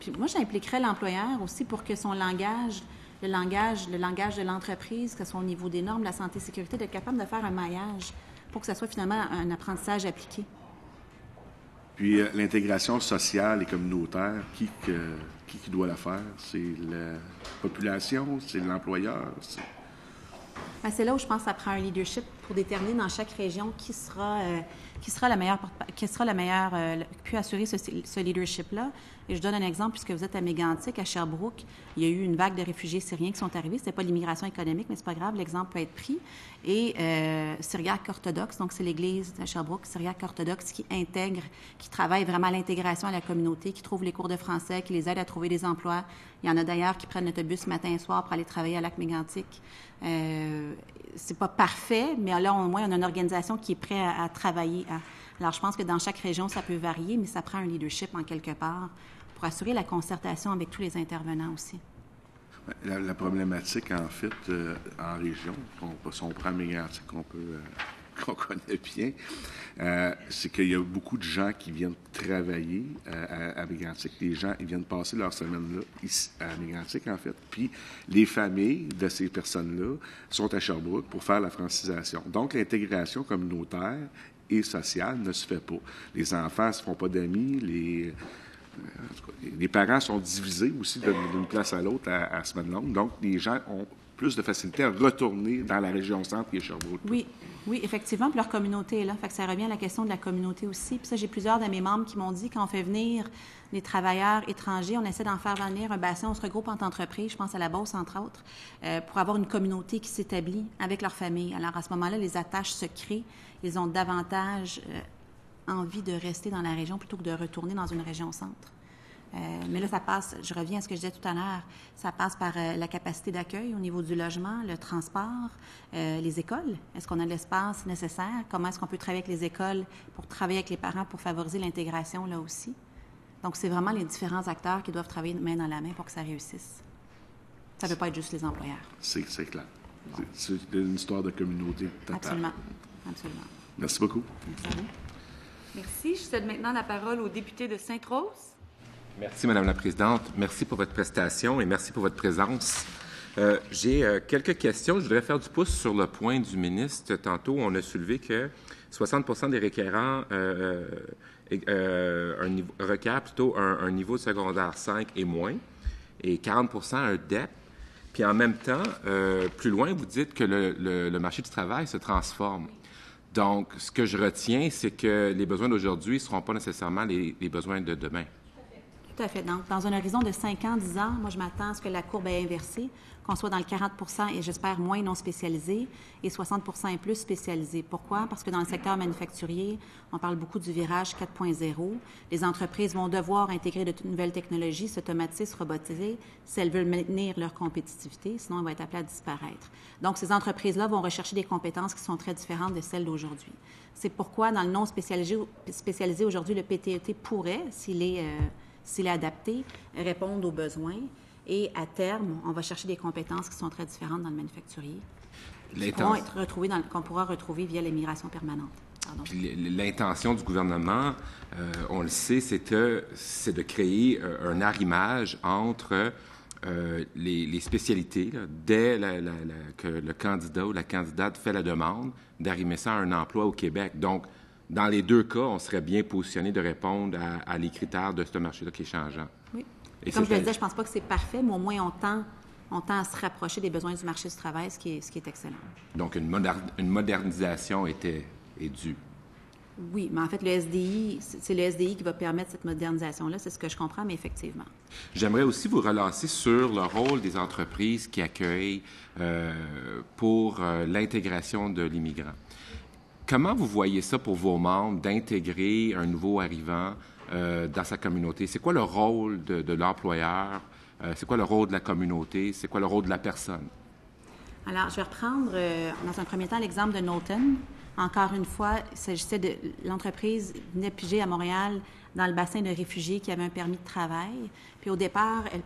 Puis moi, j'impliquerais l'employeur aussi pour que son langage, le langage de l'entreprise, que ce soit au niveau des normes, de la santé et sécurité, d'être capable de faire un maillage pour que ça soit finalement un apprentissage appliqué. Puis l'intégration sociale et communautaire, qui doit la faire? C'est la population? C'est l'employeur? Bien, c'est là où je pense que ça prend un leadership pour déterminer dans chaque région qui sera la meilleure, puis assurer ce leadership-là. Et je donne un exemple, puisque vous êtes à Mégantic, à Sherbrooke, il y a eu une vague de réfugiés syriens qui sont arrivés. Ce n'était pas l'immigration économique, mais c'est pas grave, l'exemple peut être pris. Et Syriaque orthodoxe, donc c'est l'Église de Sherbrooke, Syriaque orthodoxe, qui intègre, qui travaille vraiment à l'intégration à la communauté, qui trouve les cours de français, qui les aide à trouver des emplois. Il y en a d'ailleurs qui prennent l'autobus matin et soir pour aller travailler à Lac-Mégantic. C'est pas parfait, mais là, au moins, on a une organisation qui est prête à travailler. Alors, je pense que dans chaque région, ça peut varier, mais ça prend un leadership en quelque part pour assurer la concertation avec tous les intervenants aussi. La problématique, en fait, en région, si on prend Mégantic, qu'on connaît bien, c'est qu'il y a beaucoup de gens qui viennent travailler à Mégantic. Les gens, ils viennent passer leur semaine-là ici, à Mégantic, en fait. Puis les familles de ces personnes-là sont à Sherbrooke pour faire la francisation. Donc, l'intégration communautaire et sociale ne se fait pas. Les enfants ne se font pas d'amis, les parents sont divisés aussi d'une place à l'autre à semaine longue. Donc, les gens ont plus de facilité à retourner dans la région centre qui est Sherbrooke. Oui, effectivement. Puis leur communauté est là. Fait que ça revient à la question de la communauté aussi. Puis ça, j'ai plusieurs de mes membres qui m'ont dit, quand on fait venir les travailleurs étrangers, on essaie d'en faire venir un bassin, on se regroupe en entreprise, je pense à la Beauce, entre autres, pour avoir une communauté qui s'établit avec leur famille. Alors, à ce moment-là, les attaches se créent. Ils ont davantage envie de rester dans la région plutôt que de retourner dans une région centre. Mais là, ça passe, je reviens à ce que je disais tout à l'heure, ça passe par la capacité d'accueil au niveau du logement, le transport, les écoles. Est-ce qu'on a l'espace nécessaire? Comment est-ce qu'on peut travailler avec les écoles pour travailler avec les parents pour favoriser l'intégration là aussi? Donc, c'est vraiment les différents acteurs qui doivent travailler main dans la main pour que ça réussisse. Ça ne peut pas être juste les employeurs. C'est clair. C'est une histoire de communauté totale. Absolument. Merci beaucoup. Merci à vous. Merci. Je cède maintenant la parole au député de Sainte-Rose. Merci, Madame la Présidente. Merci pour votre prestation et merci pour votre présence. J'ai quelques questions. Je voudrais faire du pouce sur le point du ministre. Tantôt, on a soulevé que 60 des requérants requièrent plutôt un niveau de secondaire 5 et moins, et 40 un DEP. Puis en même temps, plus loin, vous dites que le marché du travail se transforme. Donc, ce que je retiens, c'est que les besoins d'aujourd'hui ne seront pas nécessairement les besoins de demain. Tout à fait. Donc, dans un horizon de 5 ans, 10 ans, moi, je m'attends à ce que la courbe est inversée, qu'on soit dans le 40 et j'espère moins non spécialisé, et 60 et plus spécialisé. Pourquoi? Parce que dans le secteur manufacturier, on parle beaucoup du virage 4.0. Les entreprises vont devoir intégrer de nouvelles technologies, s'automatiser, se robotiser, si elles veulent maintenir leur compétitivité, sinon elles vont être appelées à disparaître. Donc, ces entreprises-là vont rechercher des compétences qui sont très différentes de celles d'aujourd'hui. C'est pourquoi, dans le non spécialisé aujourd'hui, le PTET pourrait, s'il est adapté, répondre aux besoins. Et à terme, on va chercher des compétences qui sont très différentes dans le manufacturier, qu'on pourra retrouver via l'immigration permanente. Puis l'intention du gouvernement, on le sait, c'est de créer un arrimage entre les spécialités, là, dès que le candidat ou la candidate fait la demande, d'arrimer ça à un emploi au Québec. Donc, dans les deux cas, on serait bien positionné de répondre à les critères de ce marché-là qui est changeant. Oui. Et comme je le disais, je ne pense pas que c'est parfait, mais au moins on tend à se rapprocher des besoins du marché du travail, ce qui est excellent. Donc, une modernisation est due. Oui, mais en fait, le SDI, c'est le SDI qui va permettre cette modernisation-là, c'est ce que je comprends, mais effectivement. J'aimerais aussi vous relancer sur le rôle des entreprises qui accueillent pour l'intégration de l'immigrant. Comment vous voyez ça pour vos membres d'intégrer un nouveau arrivant dans sa communauté? C'est quoi le rôle de l'employeur? C'est quoi le rôle de la communauté? C'est quoi le rôle de la personne? Alors, je vais reprendre dans un premier temps l'exemple de Knowlton. Encore une fois, il s'agissait de l'entreprise venait piger à Montréal dans le bassin de réfugiés qui avait un permis de travail. Puis au départ, elle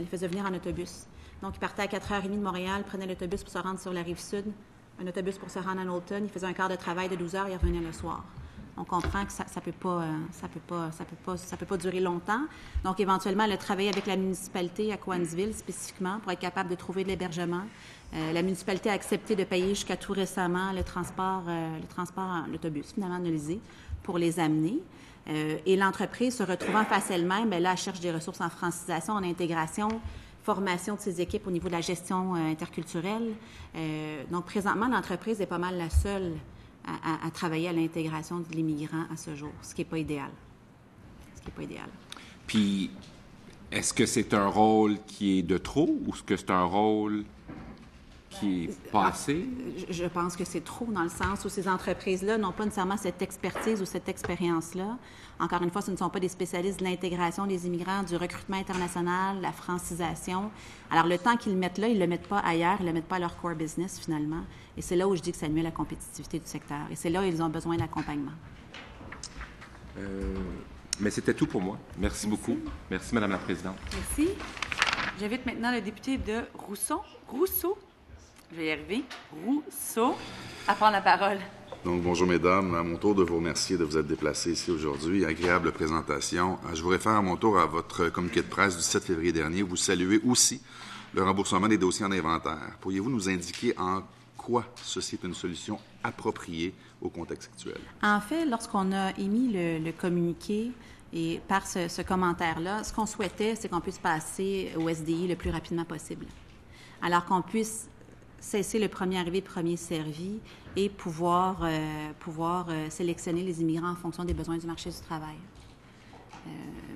faisait venir en autobus. Donc, il partait à 4h30 de Montréal, prenait l'autobus pour se rendre sur la Rive-Sud, un autobus pour se rendre à Knowlton. Il faisait un quart de travail de 12 heures, il revenait le soir. On comprend que ça peut pas durer longtemps. Donc, éventuellement, elle a travaillé avec la municipalité à Cowansville spécifiquement pour être capable de trouver de l'hébergement. La municipalité a accepté de payer jusqu'à tout récemment le transport en autobus, finalement, analysé, pour les amener. Et l'entreprise, se retrouvant face à elle-même, bien là, elle cherche des ressources en francisation, en intégration, formation de ses équipes au niveau de la gestion interculturelle. Donc, présentement, l'entreprise est pas mal la seule à travailler à l'intégration de l'immigrant à ce jour, ce qui n'est pas idéal. Puis, est-ce que c'est un rôle qui est de trop ou est-ce que c'est un rôle qui est pas assez? Je pense que c'est trop dans le sens où ces entreprises-là n'ont pas nécessairement cette expertise ou cette expérience-là. Encore une fois, ce ne sont pas des spécialistes de l'intégration des immigrants, du recrutement international, la francisation. Alors, le temps qu'ils le mettent là, ils ne le mettent pas ailleurs, ils ne le mettent pas à leur core business, finalement. Et c'est là où je dis que ça nuit à la compétitivité du secteur. Et c'est là où ils ont besoin d'accompagnement. Mais c'était tout pour moi. Merci beaucoup. Merci, Madame la Présidente. Merci. J'invite maintenant le député de Rousseau, je vais y arriver, Rousseau, à prendre la parole. Donc, bonjour, mesdames. À mon tour de vous remercier de vous être déplacés ici aujourd'hui. Agréable présentation. Je vous réfère à mon tour à votre communiqué de presse du 7 février dernier. Vous saluez aussi le remboursement des dossiers en inventaire. Pourriez-vous nous indiquer en quoi ceci est une solution appropriée au contexte actuel? En fait, lorsqu'on a émis le communiqué et par ce commentaire-là, ce qu'on souhaitait, c'est qu'on puisse passer au SDI le plus rapidement possible. Alors qu'on puisse cesser le premier arrivé, premier servi et pouvoir sélectionner les immigrants en fonction des besoins du marché du travail.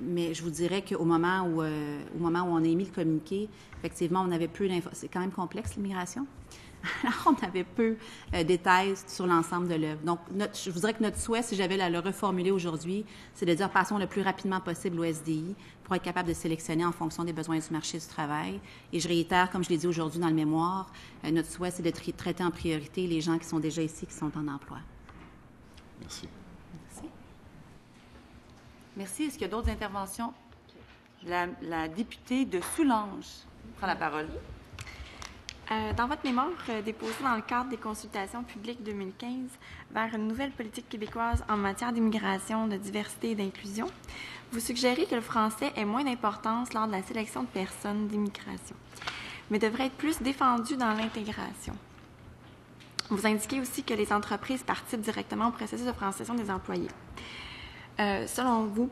Mais je vous dirais qu'au moment où on a émis le communiqué, effectivement, on avait peu d'infos. C'est quand même complexe, l'immigration. Alors, on avait peu de détails sur l'ensemble de l'œuvre. Donc, je vous dirais que notre souhait, si j'avais à le reformuler aujourd'hui, c'est de dire passons le plus rapidement possible au SDI pour être capable de sélectionner en fonction des besoins du marché du travail. Et je réitère, comme je l'ai dit aujourd'hui dans le mémoire, notre souhait, c'est de traiter en priorité les gens qui sont déjà ici, qui sont en emploi. Merci. Merci. Merci. Est-ce qu'il y a d'autres interventions? La députée de Soulanges prend la parole. Dans votre mémoire déposée dans le cadre des consultations publiques 2015 vers une nouvelle politique québécoise en matière d'immigration, de diversité et d'inclusion, vous suggérez que le français ait moins d'importance lors de la sélection de personnes d'immigration, mais devrait être plus défendu dans l'intégration. Vous indiquez aussi que les entreprises participent directement au processus de francisation des employés. Selon vous,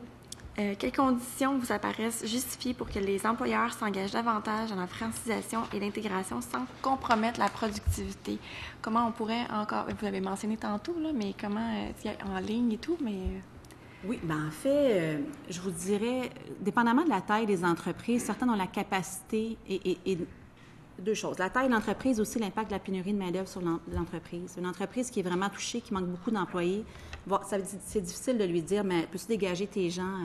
quelles conditions vous apparaissent justifiées pour que les employeurs s'engagent davantage dans la francisation et l'intégration sans compromettre la productivité? Comment on pourrait encore, vous l'avez mentionné tantôt, là, mais comment, en ligne et tout, mais... Oui, bien en fait, je vous dirais, dépendamment de la taille des entreprises, certaines ont la capacité et deux choses. La taille de l'entreprise, aussi l'impact de la pénurie de main-d'œuvre sur l'entreprise. Une entreprise qui est vraiment touchée, qui manque beaucoup d'employés, c'est difficile de lui dire, mais peux-tu dégager tes gens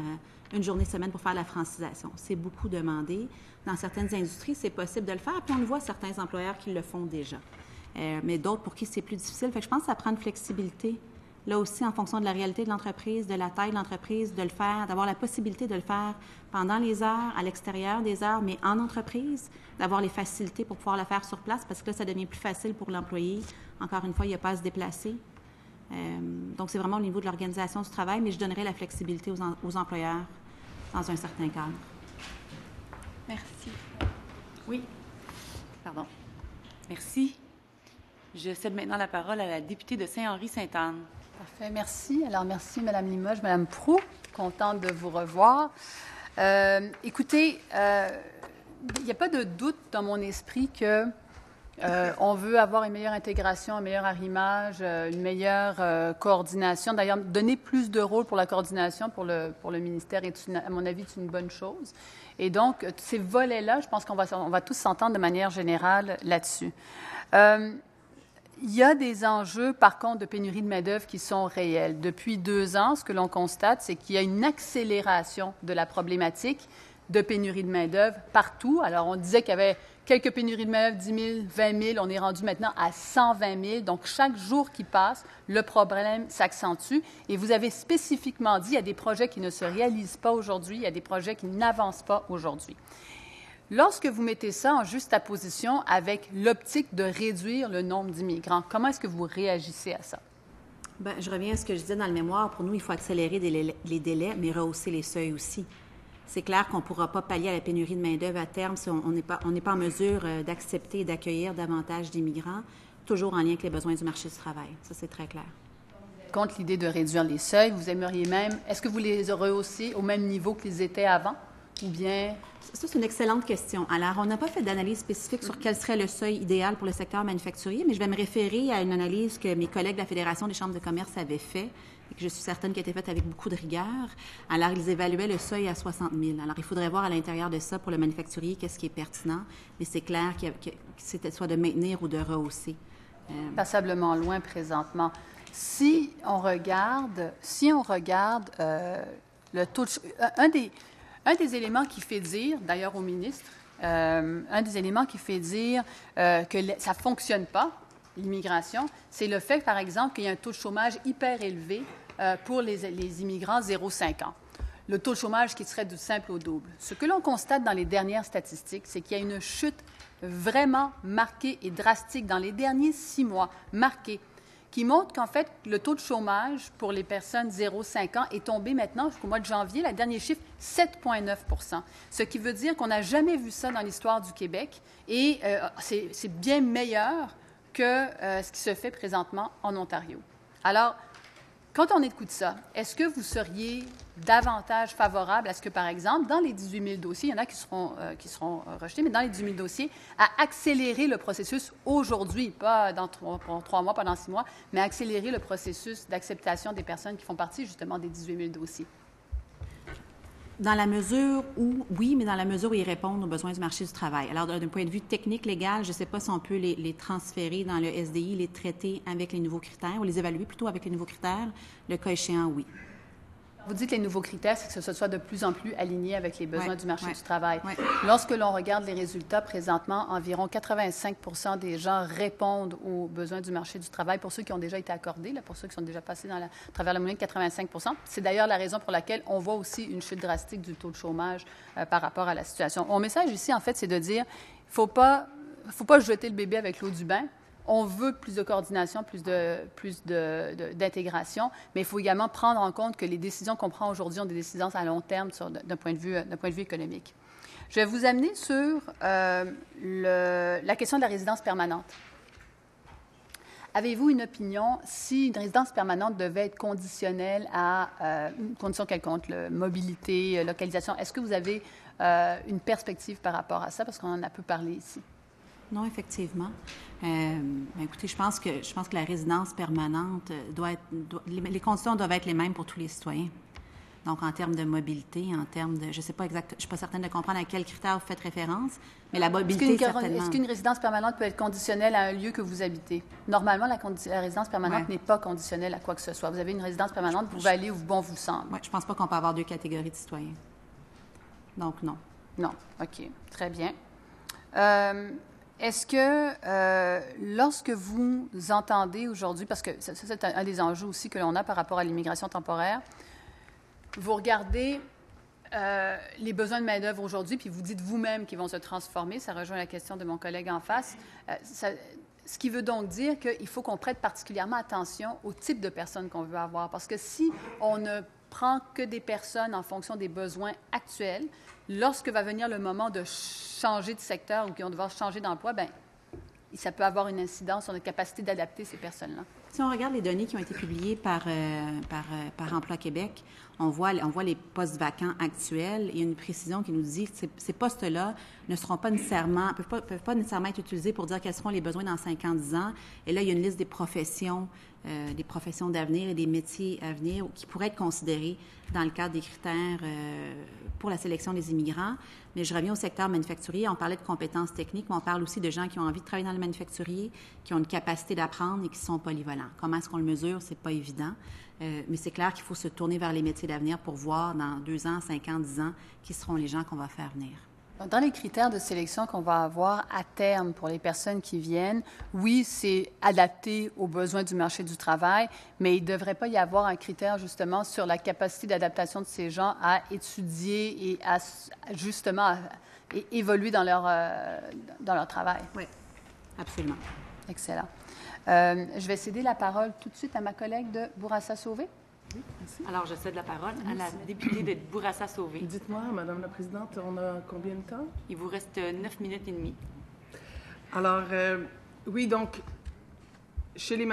une journée semaine pour faire la francisation? C'est beaucoup demandé. Dans certaines industries, c'est possible de le faire, puis on le voit certains employeurs qui le font déjà. Mais d'autres pour qui c'est plus difficile. Fait que je pense que ça prend une flexibilité. Là aussi, en fonction de la réalité de l'entreprise, de la taille de l'entreprise, de le faire, d'avoir la possibilité de le faire pendant les heures, à l'extérieur des heures, mais en entreprise, d'avoir les facilités pour pouvoir le faire sur place, parce que là, ça devient plus facile pour l'employé. Encore une fois, il n'y a pas à se déplacer. Donc, c'est vraiment au niveau de l'organisation du travail, mais je donnerai la flexibilité aux employeurs dans un certain cadre. Merci. Oui. Pardon. Merci. Je cède maintenant la parole à la députée de Saint-Henri-Sainte-Anne. Parfait, merci. Alors, merci, Mme Limoges, Mme Proulx. Contente de vous revoir. Écoutez, il n'y a pas de doute dans mon esprit que On veut avoir une meilleure intégration, un meilleur arrimage, une meilleure coordination. D'ailleurs, donner plus de rôle pour la coordination pour le ministère est, à mon avis, une bonne chose. Et donc, ces volets-là, je pense qu'on va tous s'entendre de manière générale là-dessus. Il y a des enjeux, par contre, de pénurie de main-d'œuvre qui sont réels. Depuis 2 ans, ce que l'on constate, c'est qu'il y a une accélération de la problématique de pénurie de main-d'œuvre partout. Alors, on disait qu'il y avait quelques pénuries de main-d'œuvre, 10 000, 20 000. On est rendu maintenant à 120 000. Donc, chaque jour qui passe, le problème s'accentue. Et vous avez spécifiquement dit qu'il y a des projets qui ne se réalisent pas aujourd'hui, il y a des projets qui n'avancent pas aujourd'hui. Lorsque vous mettez ça en juxtaposition avec l'optique de réduire le nombre d'immigrants, comment est-ce que vous réagissez à ça? Bien, je reviens à ce que je disais dans le mémoire. Pour nous, il faut accélérer les délais, mais rehausser les seuils aussi. C'est clair qu'on ne pourra pas pallier à la pénurie de main-d'œuvre à terme si on n'est pas en mesure d'accepter et d'accueillir davantage d'immigrants, toujours en lien avec les besoins du marché du travail. Ça, c'est très clair. Contre l'idée de réduire les seuils, vous aimeriez même... Est-ce que vous les rehaussez au même niveau qu'ils étaient avant? Ou bien... Ça, c'est une excellente question. Alors, on n'a pas fait d'analyse spécifique sur quel serait le seuil idéal pour le secteur manufacturier, mais je vais me référer à une analyse que mes collègues de la Fédération des chambres de commerce avaient faite et que je suis certaine qu'elle a été faite avec beaucoup de rigueur. Alors, ils évaluaient le seuil à 60 000. Alors, il faudrait voir à l'intérieur de ça, pour le manufacturier, qu'est-ce qui est pertinent, mais c'est clair que c'était soit de maintenir ou de rehausser. Passablement loin présentement. Si on regarde le taux de... Un des éléments qui fait dire, d'ailleurs au ministre, un des éléments qui fait dire que ça ne fonctionne pas, l'immigration, c'est le fait, par exemple, qu'il y a un taux de chômage hyper élevé pour les immigrants 0,5 ans. Le taux de chômage qui serait du simple au double. Ce que l'on constate dans les dernières statistiques, c'est qu'il y a une chute vraiment marquée et drastique dans les derniers 6 mois, marquée, qui montre qu'en fait, le taux de chômage pour les personnes 0,5 ans est tombé maintenant, jusqu'au mois de janvier, le dernier chiffre, 7,9 %. Ce qui veut dire qu'on n'a jamais vu ça dans l'histoire du Québec et c'est bien meilleur que ce qui se fait présentement en Ontario. Alors, quand on écoute ça, est-ce que vous seriez davantage favorable à ce que, par exemple, dans les 18 000 dossiers, il y en a qui seront rejetés, mais dans les 18 000 dossiers, à accélérer le processus aujourd'hui, pas dans 3 mois, pas dans 6 mois, mais accélérer le processus d'acceptation des personnes qui font partie, justement, des 18 000 dossiers? Dans la mesure où, oui, mais dans la mesure où ils répondent aux besoins du marché du travail. Alors, d'un point de vue technique, légal, je ne sais pas si on peut les transférer dans le SDI, les traiter avec les nouveaux critères, ou les évaluer plutôt avec les nouveaux critères. Le cas échéant, oui. Vous dites les nouveaux critères, c'est que ce soit de plus en plus aligné avec les besoins du marché du travail. Ouais. Lorsque l'on regarde les résultats présentement, environ 85 % des gens répondent aux besoins du marché du travail pour ceux qui ont déjà été accordés, là, pour ceux qui sont déjà passés à travers la moyenne, 85 % C'est d'ailleurs la raison pour laquelle on voit aussi une chute drastique du taux de chômage par rapport à la situation. Mon message ici, en fait, c'est de dire il ne faut pas jeter le bébé avec l'eau du bain. On veut plus de coordination, plus d'intégration, mais il faut également prendre en compte que les décisions qu'on prend aujourd'hui ont des décisions à long terme d'un point de vue économique. Je vais vous amener sur la question de la résidence permanente. Avez-vous une opinion si une résidence permanente devait être conditionnelle à une condition quelconque, mobilité, localisation? Est-ce que vous avez une perspective par rapport à ça? Parce qu'on en a peu parlé ici. Non, effectivement. Écoutez, je pense que la résidence permanente les conditions doivent être les mêmes pour tous les citoyens. Donc, en termes de mobilité, en termes de... Je ne sais pas exactement, je ne suis pas certaine de comprendre à quel critère vous faites référence, mais la mobilité, certainement. Est-ce qu'une résidence permanente peut être conditionnelle à un lieu que vous habitez? Normalement, la résidence permanente n'est pas conditionnelle à quoi que ce soit. Vous avez une résidence permanente, vous pouvez aller où bon vous semble. Oui, je ne pense pas qu'on peut avoir 2 catégories de citoyens. Donc, non. Non. OK. Très bien. Est-ce que, lorsque vous entendez aujourd'hui, parce que ça c'est un des enjeux aussi que l'on a par rapport à l'immigration temporaire, vous regardez les besoins de main-d'œuvre aujourd'hui, puis vous dites vous-même qu'ils vont se transformer, ça rejoint la question de mon collègue en face, ce qui veut donc dire qu'il faut qu'on prête particulièrement attention au type de personnes qu'on veut avoir, parce que si on ne prend que des personnes en fonction des besoins actuels, lorsque va venir le moment de changer de secteur ou qu'ils vont devoir changer d'emploi, bien, ça peut avoir une incidence sur notre capacité d'adapter ces personnes-là. Si on regarde les données qui ont été publiées par Emploi Québec, on voit les postes vacants actuels. Il y a une précision qui nous dit que ces postes-là ne seront pas nécessairement, peuvent pas nécessairement être utilisés pour dire quels seront les besoins dans 5 ans, 10 ans. Et là, il y a une liste des professions d'avenir et des métiers à venir qui pourraient être considérés dans le cadre des critères pour la sélection des immigrants. Mais je reviens au secteur manufacturier. On parlait de compétences techniques, mais on parle aussi de gens qui ont envie de travailler dans le manufacturier, qui ont une capacité d'apprendre et qui sont polyvalents. Comment est-ce qu'on le mesure? C'est pas évident. Mais c'est clair qu'il faut se tourner vers les métiers d'avenir pour voir dans 2 ans, 5 ans, 10 ans, qui seront les gens qu'on va faire venir. Dans les critères de sélection qu'on va avoir à terme pour les personnes qui viennent, oui, c'est adapté aux besoins du marché du travail, mais il ne devrait pas y avoir un critère justement sur la capacité d'adaptation de ces gens à étudier et à justement évoluer dans leur travail. Oui, absolument. Excellent. Je vais céder la parole tout de suite à ma collègue de Bourassa-Sauvé. Oui, merci. Alors, je cède la parole à la députée de Bourassa-Sauvé. Dites-moi, Madame la Présidente, on a combien de temps? Il vous reste 9 minutes et demie. Alors, oui, donc, chez les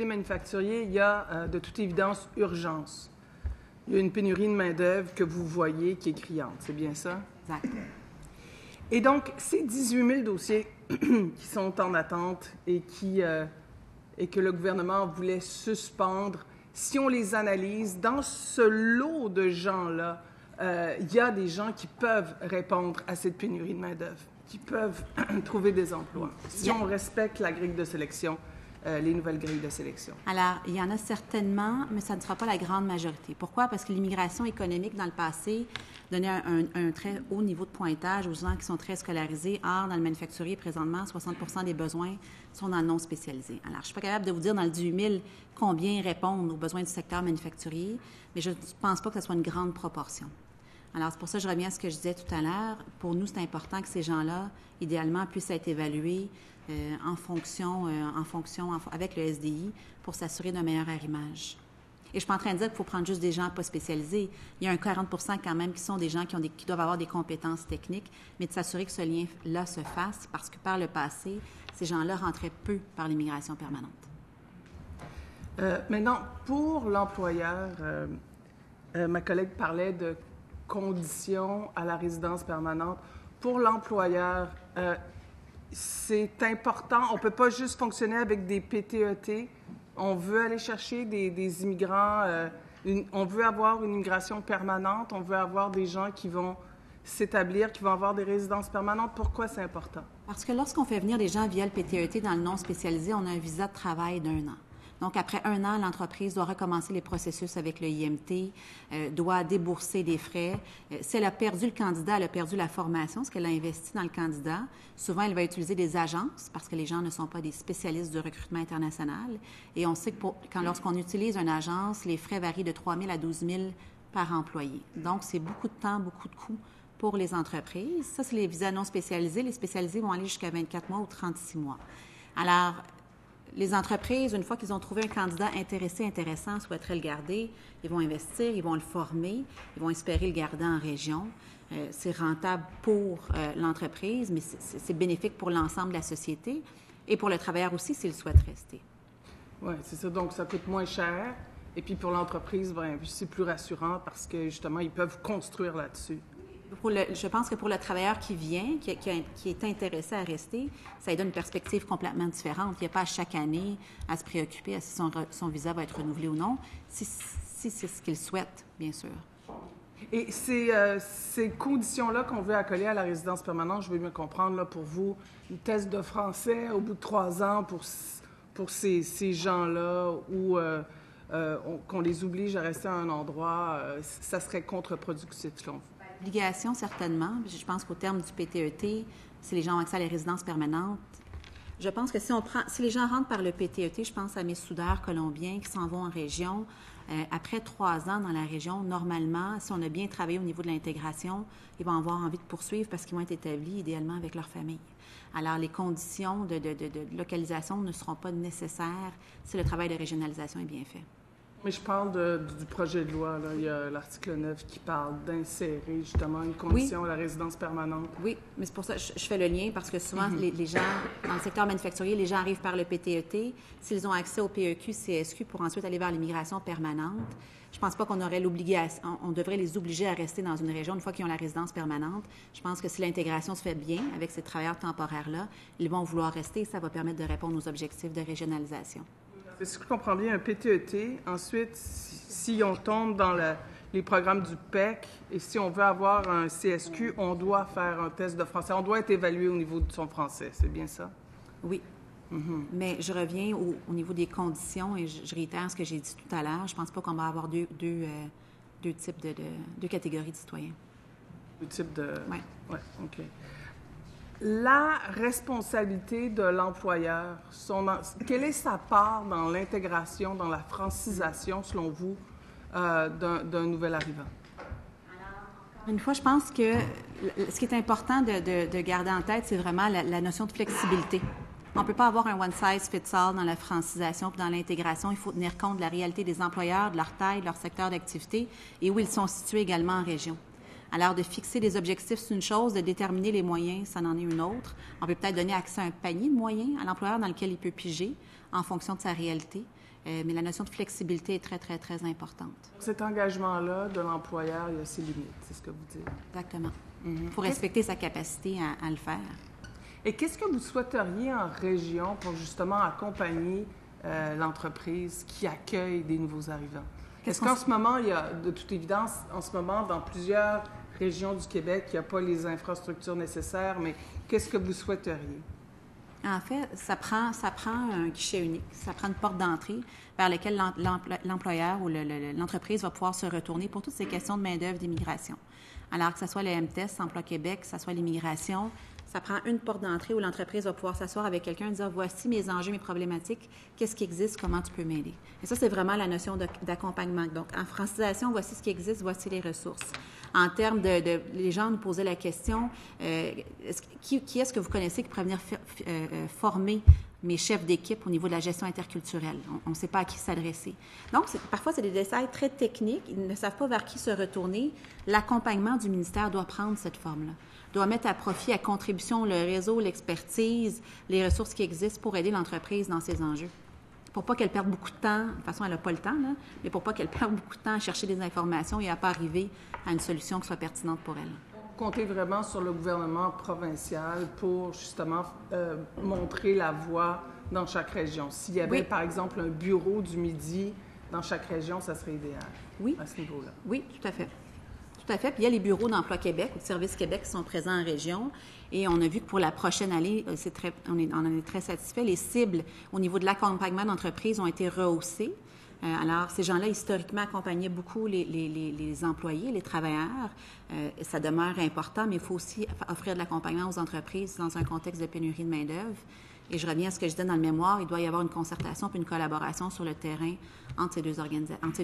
manufacturiers, il y a de toute évidence urgence. Il y a une pénurie de main-d'œuvre que vous voyez qui est criante, c'est bien ça? Exact. Et donc, ces 18 000 dossiers qui sont en attente et que le gouvernement voulait suspendre, si on les analyse, dans ce lot de gens-là, il y a des gens qui peuvent répondre à cette pénurie de main-d'œuvre, qui peuvent trouver des emplois, si on respecte la grille de sélection, les nouvelles grilles de sélection. Alors, il y en a certainement, mais ça ne sera pas la grande majorité. Pourquoi? Parce que l'immigration économique, dans le passé, donnait un très haut niveau de pointage aux gens qui sont très scolarisés. Or, dans le manufacturier, présentement, 60 des besoins sont dans le non spécialisé. Alors, je ne suis pas capable de vous dire dans le 18 000 combien répondent aux besoins du secteur manufacturier, mais je ne pense pas que ce soit une grande proportion. Alors, c'est pour ça que je reviens à ce que je disais tout à l'heure. Pour nous, c'est important que ces gens-là, idéalement, puissent être évalués en fonction, avec le SDI pour s'assurer d'un meilleur arrimage. Et je ne suis pas en train de dire qu'il faut prendre juste des gens pas spécialisés. Il y a un 40 quand même qui sont des gens qui doivent avoir des compétences techniques, mais de s'assurer que ce lien-là se fasse parce que par le passé, ces gens-là rentraient peu par l'immigration permanente. Maintenant, pour l'employeur, ma collègue parlait de conditions à la résidence permanente. Pour l'employeur, c'est important. On ne peut pas juste fonctionner avec des PTET. On veut aller chercher des immigrants. On veut avoir une immigration permanente. On veut avoir des gens qui vont s'établir, qui vont avoir des résidences permanentes. Pourquoi c'est important? Parce que lorsqu'on fait venir des gens via le PTET dans le non spécialisé, on a un visa de travail d'1 an. Donc, après 1 an, l'entreprise doit recommencer les processus avec le IMT, doit débourser des frais. Si elle a perdu le candidat, elle a perdu la formation, ce qu'elle a investi dans le candidat. Souvent, elle va utiliser des agences parce que les gens ne sont pas des spécialistes du recrutement international. Et on sait que lorsqu'on utilise une agence, les frais varient de 3 000 à 12 000 par employé. Donc, c'est beaucoup de temps, beaucoup de coûts pour les entreprises. Ça, c'est les visas non spécialisés. Les spécialisés vont aller jusqu'à 24 mois ou 36 mois. Alors, les entreprises, une fois qu'ils ont trouvé un candidat intéressant, souhaiteraient le garder. Ils vont investir, ils vont le former, ils vont espérer le garder en région. C'est rentable pour l'entreprise, mais c'est bénéfique pour l'ensemble de la société et pour le travailleur aussi s'il souhaite rester. Oui, c'est ça. Donc, ça coûte moins cher. Et puis, pour l'entreprise, c'est plus rassurant parce que, justement, ils peuvent construire là-dessus. Je pense que pour le travailleur qui vient, qui est intéressé à rester, ça lui donne une perspective complètement différente. Il n'y a pas à chaque année à se préoccuper à si son visa va être renouvelé ou non, si c'est ce qu'il souhaite, bien sûr. Et ces conditions-là qu'on veut accoler à la résidence permanente, je veux bien comprendre, là, pour vous, une test de français au bout de 3 ans pour ces gens-là ou qu'on les oblige à rester à un endroit, ça serait contre-productif, selon vous? Obligation, certainement. Je pense qu'au terme du PTET, si les gens ont accès à la résidence permanente, je pense que si les gens rentrent par le PTET, je pense à mes soudeurs colombiens qui s'en vont en région, après 3 ans dans la région, normalement, si on a bien travaillé au niveau de l'intégration, ils vont avoir envie de poursuivre parce qu'ils vont être établis idéalement avec leur famille. Alors, les conditions de localisation ne seront pas nécessaires si le travail de régionalisation est bien fait. Mais je parle du projet de loi. Là. Il y a l'article 9 qui parle d'insérer justement une condition à la résidence permanente. Oui, mais c'est pour ça que je fais le lien, parce que souvent, les gens, dans le secteur manufacturier, les gens arrivent par le PTET. S'ils ont accès au PEQ, CSQ, pour ensuite aller vers l'immigration permanente, je ne pense pas qu'on aurait l'obligation, on devrait les obliger à rester dans une région une fois qu'ils ont la résidence permanente. Je pense que si l'intégration se fait bien avec ces travailleurs temporaires-là, ils vont vouloir rester et ça va permettre de répondre aux objectifs de régionalisation. Est-ce que je comprends bien un PTET? Ensuite, si on tombe dans les programmes du PEC et si on veut avoir un CSQ, on doit faire un test de français. On doit être évalué au niveau de son français. C'est bien ça? Oui. Mais je reviens au niveau des conditions et je réitère ce que j'ai dit tout à l'heure. Je ne pense pas qu'on va avoir deux types deux catégories de citoyens. Deux types de... Oui. Oui, OK. La responsabilité de l'employeur, quelle est sa part dans l'intégration, dans la francisation, selon vous, d'un nouvel arrivant? Une fois, je pense que ce qui est important de garder en tête, c'est vraiment la notion de flexibilité. On ne peut pas avoir un one-size-fits-all dans la francisation et dans l'intégration. Il faut tenir compte de la réalité des employeurs, de leur taille, de leur secteur d'activité et où ils sont situés également en région. Alors, de fixer des objectifs, c'est une chose, de déterminer les moyens, ça en est une autre. On peut peut-être donner accès à un panier de moyens à l'employeur dans lequel il peut piger en fonction de sa réalité. Mais la notion de flexibilité est très, très, très importante. Cet engagement-là de l'employeur, il y a ses limites, c'est ce que vous dites. Exactement. Il faut respecter sa capacité à le faire. Et qu'est-ce que vous souhaiteriez en région pour justement accompagner l'entreprise qui accueille des nouveaux arrivants? Est-ce qu'en ce moment, il y a, de toute évidence, en ce moment, dans plusieurs régions du Québec, il n'y a pas les infrastructures nécessaires, mais qu'est-ce que vous souhaiteriez? En fait, ça prend un guichet unique, ça prend une porte d'entrée vers laquelle l'employeur ou l'entreprise va pouvoir se retourner pour toutes ces questions de main-d'œuvre d'immigration. Alors que ce soit le MTES, Emploi Québec, que ce soit l'immigration, ça prend une porte d'entrée où l'entreprise va pouvoir s'asseoir avec quelqu'un et dire « Voici mes enjeux, mes problématiques, qu'est-ce qui existe, comment tu peux m'aider? » Et ça, c'est vraiment la notion d'accompagnement. Donc, en francisation, voici ce qui existe, voici les ressources. En termes les gens nous posaient la question, qui est-ce que vous connaissez qui pourrait venir former mes chefs d'équipe au niveau de la gestion interculturelle? On ne sait pas à qui s'adresser. Donc, parfois, c'est des détails très techniques. Ils ne savent pas vers qui se retourner. L'accompagnement du ministère doit prendre cette forme-là. Doit mettre à profit, à contribution, le réseau, l'expertise, les ressources qui existent pour aider l'entreprise dans ses enjeux. Pour pas qu'elle perde beaucoup de temps, de toute façon, elle n'a pas le temps, là, mais pour pas qu'elle perde beaucoup de temps à chercher des informations et à pas arriver à une solution qui soit pertinente pour elle. Comptez vraiment sur le gouvernement provincial pour, justement, montrer la voie dans chaque région. S'il y avait, par exemple, un bureau du Midi dans chaque région, ça serait idéal à ce niveau-là. Oui, tout à fait. Tout à fait. Puis il y a les bureaux d'Emploi Québec ou de Service Québec qui sont présents en région. Et on a vu que pour la prochaine année, on en est très satisfait. Les cibles au niveau de l'accompagnement d'entreprise ont été rehaussées. Alors, ces gens-là, historiquement, accompagnaient beaucoup les employés, les travailleurs. Ça demeure important, mais il faut aussi offrir de l'accompagnement aux entreprises dans un contexte de pénurie de main-d'œuvre. Et je reviens à ce que je disais dans le mémoire, il doit y avoir une concertation puis une collaboration sur le terrain entre ces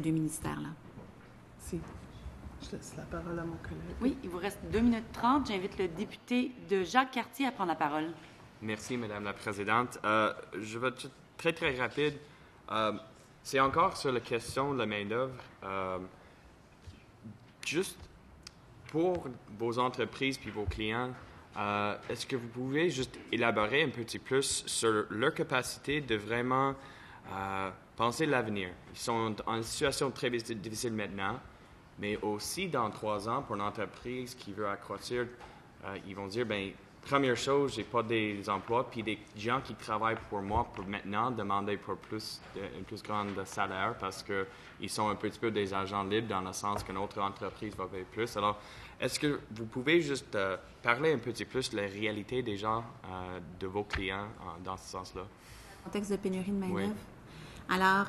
deux ministères-là. Merci. Je laisse la parole à mon collègue. Oui, il vous reste 2 minutes 30. J'invite le député de Jacques-Cartier à prendre la parole. Merci, Madame la Présidente. Je vais être très, très rapide. C'est encore sur la question de la main-d'œuvre. Juste pour vos entreprises puis vos clients, est-ce que vous pouvez juste élaborer un petit plus sur leur capacité de vraiment penser l'avenir? Ils sont en une situation très difficile maintenant. Mais aussi, dans 3 ans, pour une entreprise qui veut accroître, ils vont dire, bien, première chose, j'ai pas des emplois, puis des gens qui travaillent pour moi pour maintenant demander pour une plus grande salaire parce qu'ils sont un petit peu des agents libres dans le sens qu'une autre entreprise va payer plus. Alors, est-ce que vous pouvez juste parler un petit plus de la réalité des gens, de vos clients dans ce sens-là? Contexte de pénurie de main-d'œuvre. Oui. Alors,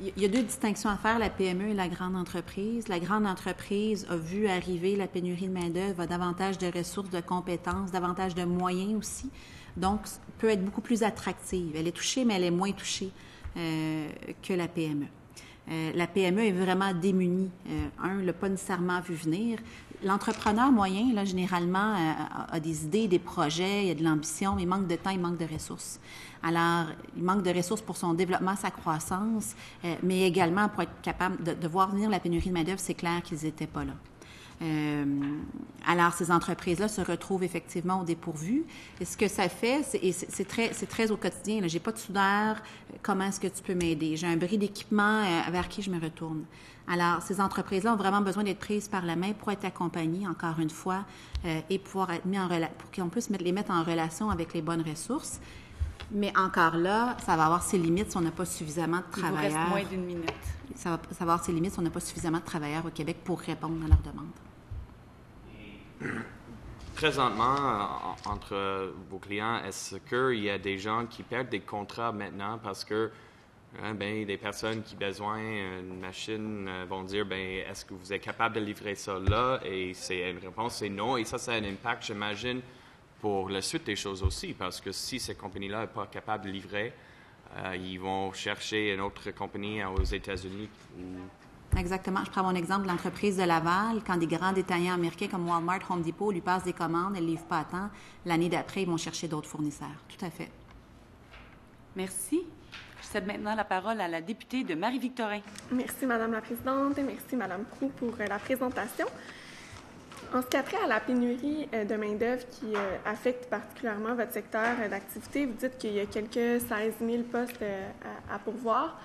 il y a 2 distinctions à faire, la PME et la grande entreprise. La grande entreprise a vu arriver la pénurie de main-d'œuvre, a davantage de ressources, de compétences, davantage de moyens aussi. Donc, peut être beaucoup plus attractive. Elle est touchée, mais elle est moins touchée que la PME. La PME est vraiment démunie. Un, l'a pas nécessairement vu venir. L'entrepreneur moyen, là, généralement, a des idées, des projets, il y a de l'ambition, mais il manque de temps, il manque de ressources. Alors, il manque de ressources pour son développement, sa croissance, mais également pour être capable de voir venir la pénurie de main-d'œuvre, c'est clair qu'ils n'étaient pas là. Alors, ces entreprises-là se retrouvent effectivement au dépourvu. Et ce que ça fait, c'est très au quotidien. Je n'ai pas de soudeur, comment est-ce que tu peux m'aider? J'ai un bris d'équipement, vers qui je me retourne? Alors, ces entreprises-là ont vraiment besoin d'être prises par la main pour être accompagnées, encore une fois, et pouvoir être mis en relation, pour qu'on puisse les mettre en relation avec les bonnes ressources. Mais encore là, ça va avoir ses limites si on n'a pas suffisamment de travailleurs. Il vous reste moins d'une minute. Ça va avoir ses limites si on n'a pas suffisamment de travailleurs au Québec pour répondre à leurs demandes. Présentement, entre vos clients, est-ce qu'il y a des gens qui perdent des contrats maintenant parce que des personnes qui ont besoin d'une machine vont dire est-ce que vous êtes capable de livrer ça là? Et une réponse, c'est non. Et ça a un impact, j'imagine, pour la suite des choses aussi, parce que si cette compagnie-là n'est pas capable de livrer, ils vont chercher une autre compagnie aux États-Unis. Exactement. Je prends mon exemple de l'entreprise de Laval. Quand des grands détaillants américains comme Walmart, Home Depot lui passent des commandes, elles ne livrent pas à temps, l'année d'après, ils vont chercher d'autres fournisseurs. Tout à fait. Merci. Je cède maintenant la parole à la députée de Marie-Victorin. Merci, Madame la Présidente, et merci, Madame Proulx, pour la présentation. En ce qui a trait à la pénurie de main-d'œuvre qui affecte particulièrement votre secteur d'activité, vous dites qu'il y a quelques 16 000 postes à pourvoir.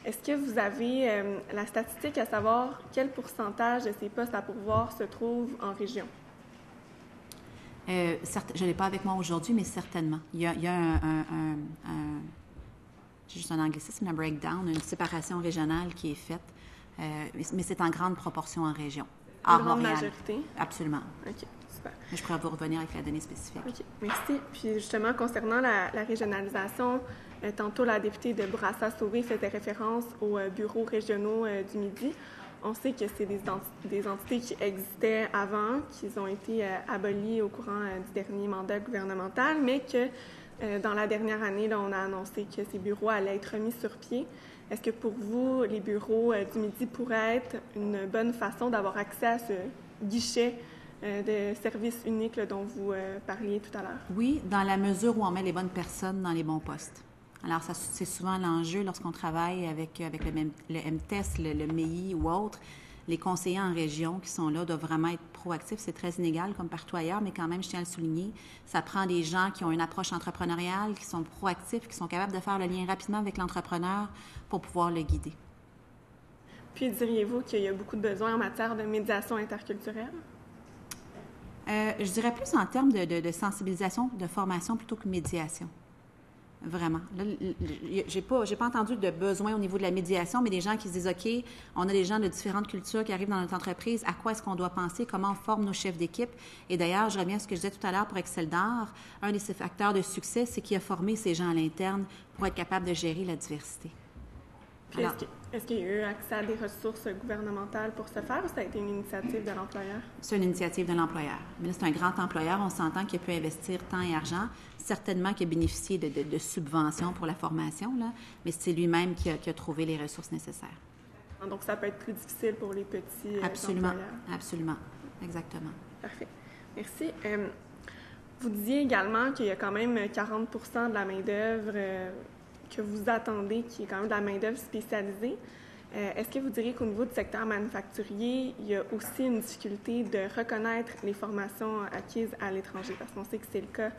Est-ce que vous avez la statistique à savoir quel pourcentage de ces postes à pourvoir se trouve en région? Je ne l'ai pas avec moi aujourd'hui, mais certainement. Il y a j'ai juste un anglicisme, un breakdown, une séparation régionale qui est faite, mais c'est en grande proportion en région. En grande majorité? Absolument. OK, super. Mais je pourrais vous revenir avec la donnée spécifique. OK, merci. Puis justement, concernant la régionalisation, tantôt la députée de Bourassa-Sauvé faisait référence aux bureaux régionaux du Midi. On sait que c'est des entités qui existaient avant, qui ont été abolies au courant du dernier mandat gouvernemental, mais que dans la dernière année, là, on a annoncé que ces bureaux allaient être mis sur pied. Est-ce que pour vous, les bureaux du Midi pourraient être une bonne façon d'avoir accès à ce guichet de service unique là, dont vous parliez tout à l'heure? Oui, dans la mesure où on met les bonnes personnes dans les bons postes. Alors, ça, c'est souvent l'enjeu lorsqu'on travaille avec le MTES, le MEI ou autre. Les conseillers en région qui sont là doivent vraiment être proactifs. C'est très inégal comme partout ailleurs, mais quand même, je tiens à le souligner, ça prend des gens qui ont une approche entrepreneuriale, qui sont proactifs, qui sont capables de faire le lien rapidement avec l'entrepreneur pour pouvoir le guider. Puis, diriez-vous qu'il y a beaucoup de besoins en matière de médiation interculturelle? Je dirais plus en termes de sensibilisation, de formation plutôt que de médiation. Vraiment. Là, j'ai pas entendu de besoin au niveau de la médiation, mais des gens qui se disent, OK, on a des gens de différentes cultures qui arrivent dans notre entreprise, à quoi est-ce qu'on doit penser, comment on forme nos chefs d'équipe. Et d'ailleurs, je reviens à ce que je disais tout à l'heure pour Exceldor, un de ses facteurs de succès, c'est qu'il a formé ces gens à l'interne pour être capable de gérer la diversité. Puis est-ce qu'il y a eu accès à des ressources gouvernementales pour ce faire ou ça a été une initiative de l'employeur? C'est une initiative de l'employeur. Mais là, c'est un grand employeur, on s'entend qu'il peut investir temps et argent, certainement qu'il a bénéficié de subventions pour la formation, là, mais c'est lui-même qui a trouvé les ressources nécessaires. Donc, ça peut être plus difficile pour les petits Absolument, employeurs. absolument, exactement. Parfait. Merci. Vous disiez également qu'il y a quand même 40 de la main-d'œuvre que vous attendez, qui est quand même de la main-d'œuvre spécialisée. Est-ce que vous diriez qu'au niveau du secteur manufacturier, il y a aussi une difficulté de reconnaître les formations acquises à l'étranger? Parce qu'on sait que c'est le cas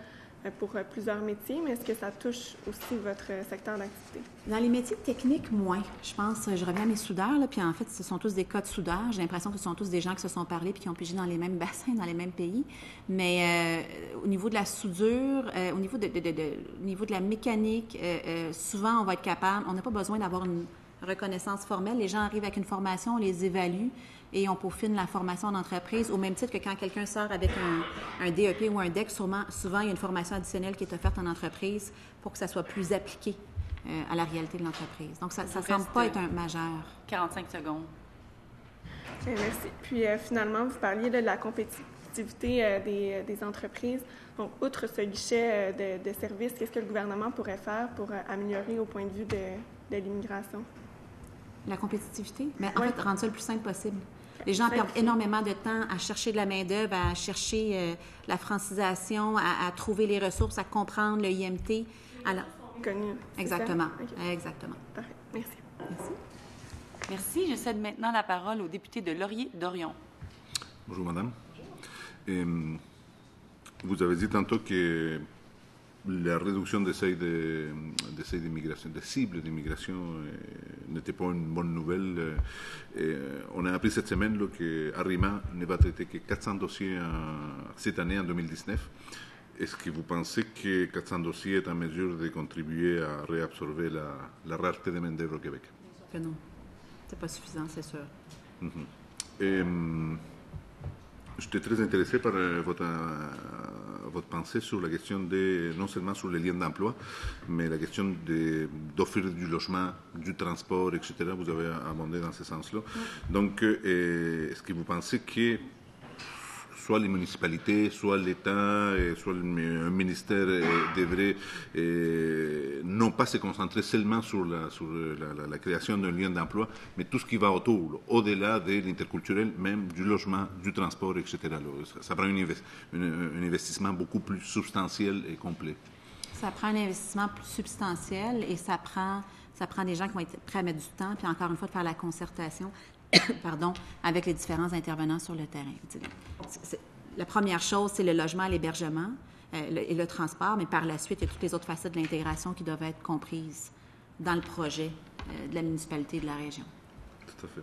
pour plusieurs métiers, mais est-ce que ça touche aussi votre secteur d'activité? Dans les métiers techniques, moins. Je pense, je reviens à mes soudeurs, là, puis en fait, ce sont tous des cas de soudeurs. J'ai l'impression que ce sont tous des gens qui se sont parlé puis qui ont pigé dans les mêmes bassins, dans les mêmes pays. Mais au niveau de la soudure, au niveau de la mécanique, souvent, on va être capable, on n'a pas besoin d'avoir une reconnaissance formelle. Les gens arrivent avec une formation, on les évalue et on peaufine la formation en entreprise, au même titre que quand quelqu'un sort avec un DEP ou un DEC, souvent, il y a une formation additionnelle qui est offerte en entreprise pour que ça soit plus appliqué à la réalité de l'entreprise. Donc, ça ne semble pas être un majeur. 45 secondes. Merci. Puis, finalement, vous parliez de la compétitivité des entreprises. Donc, outre ce guichet de services, qu'est-ce que le gouvernement pourrait faire pour améliorer au point de vue de l'immigration? La compétitivité? Mais en fait, rendre ça le plus simple possible. Les gens perdent énormément de temps à chercher de la main-d'œuvre, à chercher la francisation, à trouver les ressources, à comprendre le IMT. Alors, connu. Exactement. Okay. Exactement. Parfait. Merci. Merci. Merci. Je cède maintenant la parole au député de Laurier-Dorion. Bonjour, madame. Vous avez dit tantôt que la réduction des seuils d'immigration, des cibles d'immigration n'était pas une bonne nouvelle. On a appris cette semaine que Arrima ne va traiter que 400 dossiers cette année, en 2019. Est-ce que vous pensez que 400 dossiers est en mesure de contribuer à réabsorber la rareté de main-d'œuvre au Québec? Que non. C'est pas suffisant, c'est sûr. J'étais très intéressé par votre pensée sur la question non seulement sur les liens d'emploi, mais la question d'offrir du logement, du transport, etc. Vous avez abondé dans ce sens-là. Donc, est-ce que vous pensez que soit les municipalités, soit l'État, soit un ministère devrait non pas se concentrer seulement sur la création d'un lien d'emploi, mais tout ce qui va autour, au-delà de l'interculturel, même du logement, du transport, etc. Ça prend un investissement beaucoup plus substantiel et complet. Ça prend un investissement plus substantiel et ça prend des gens qui vont être prêts à mettre du temps, puis encore une fois, de faire la concertation avec les différents intervenants sur le terrain. La première chose, c'est le logement, l'hébergement et le transport, mais par la suite, il y a toutes les autres facettes de l'intégration qui doivent être comprises dans le projet de la municipalité et de la région. Tout à fait.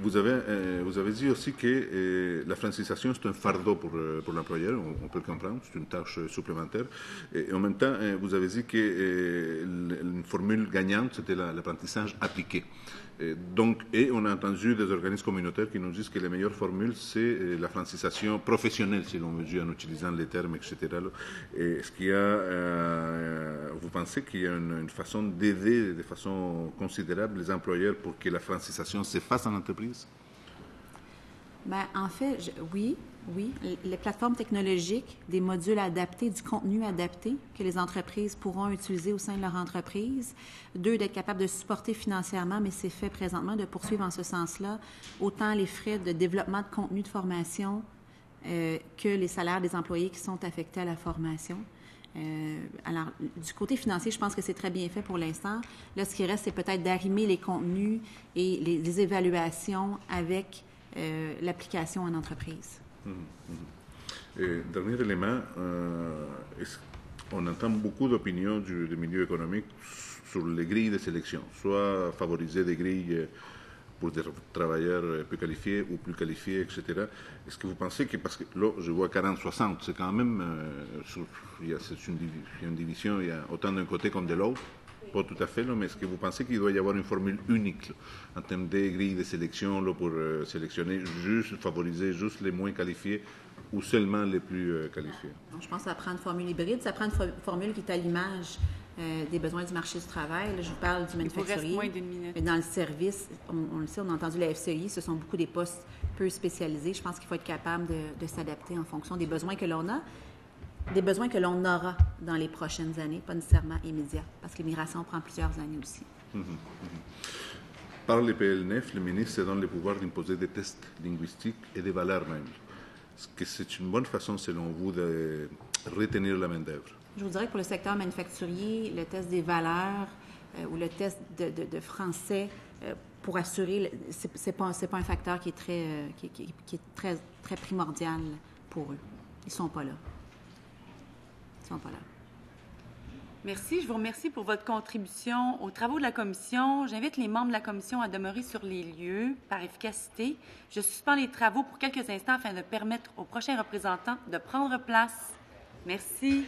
Vous avez dit aussi que la francisation, c'est un fardeau pour l'employeur, on peut le comprendre, c'est une tâche supplémentaire. Et en même temps, vous avez dit qu'une formule gagnante, c'était l'apprentissage appliqué. Et on a entendu des organismes communautaires qui nous disent que la meilleure formule, c'est la francisation professionnelle, si l'on veut dire, en utilisant les termes, etc. Est-ce qu'il y a, vous pensez qu'il y a une façon d'aider de façon considérable les employeurs pour que la francisation se fasse en entreprise? Bien, en fait, oui. Les plateformes technologiques, des modules adaptés, du contenu adapté que les entreprises pourront utiliser au sein de leur entreprise. 2, d'être capable de supporter financièrement, mais c'est fait présentement, de poursuivre en ce sens-là, autant les frais de développement de contenu de formation que les salaires des employés qui sont affectés à la formation. Alors, du côté financier, je pense que c'est très bien fait pour l'instant. Là, ce qui reste, c'est peut-être d'arrimer les contenus et les évaluations avec l'application en entreprise. Dernier élément, on entend beaucoup d'opinions du milieu économique sur les grilles de sélection, soit favoriser des grilles pour des travailleurs peu qualifiés ou plus qualifiés, etc. Est-ce que vous pensez que, parce que là, je vois 40-60, c'est quand même, il y a une division, il y a autant d'un côté comme de l'autre, pas tout à fait, là, mais est-ce que vous pensez qu'il doit y avoir une formule unique là, en termes de grilles de sélection là, pour sélectionner, favoriser juste les moins qualifiés ou seulement les plus qualifiés? Non, je pense que ça prend une formule hybride, ça prend une formule qui est à l'image des besoins du marché du travail. Là, je vous parle du manufacturier. Mais dans le service, on le sait, on a entendu la FCI, ce sont beaucoup des postes peu spécialisés. Je pense qu'il faut être capable de s'adapter en fonction des besoins que l'on a, des besoins que l'on aura dans les prochaines années, pas nécessairement immédiats, parce que l'immigration prend plusieurs années aussi. Par les PLNF, le ministre se donne le pouvoir d'imposer des tests linguistiques et des valeurs même. Est-ce que c'est une bonne façon, selon vous, de retenir la main-d'œuvre? Je vous dirais que pour le secteur manufacturier, le test des valeurs ou le test de français pour assurer, c'est pas un facteur qui est très primordial pour eux. Ils sont pas là. Merci. Je vous remercie pour votre contribution aux travaux de la commission. J'invite les membres de la commission à demeurer sur les lieux par efficacité. Je suspends les travaux pour quelques instants afin de permettre aux prochains représentants de prendre place. Merci.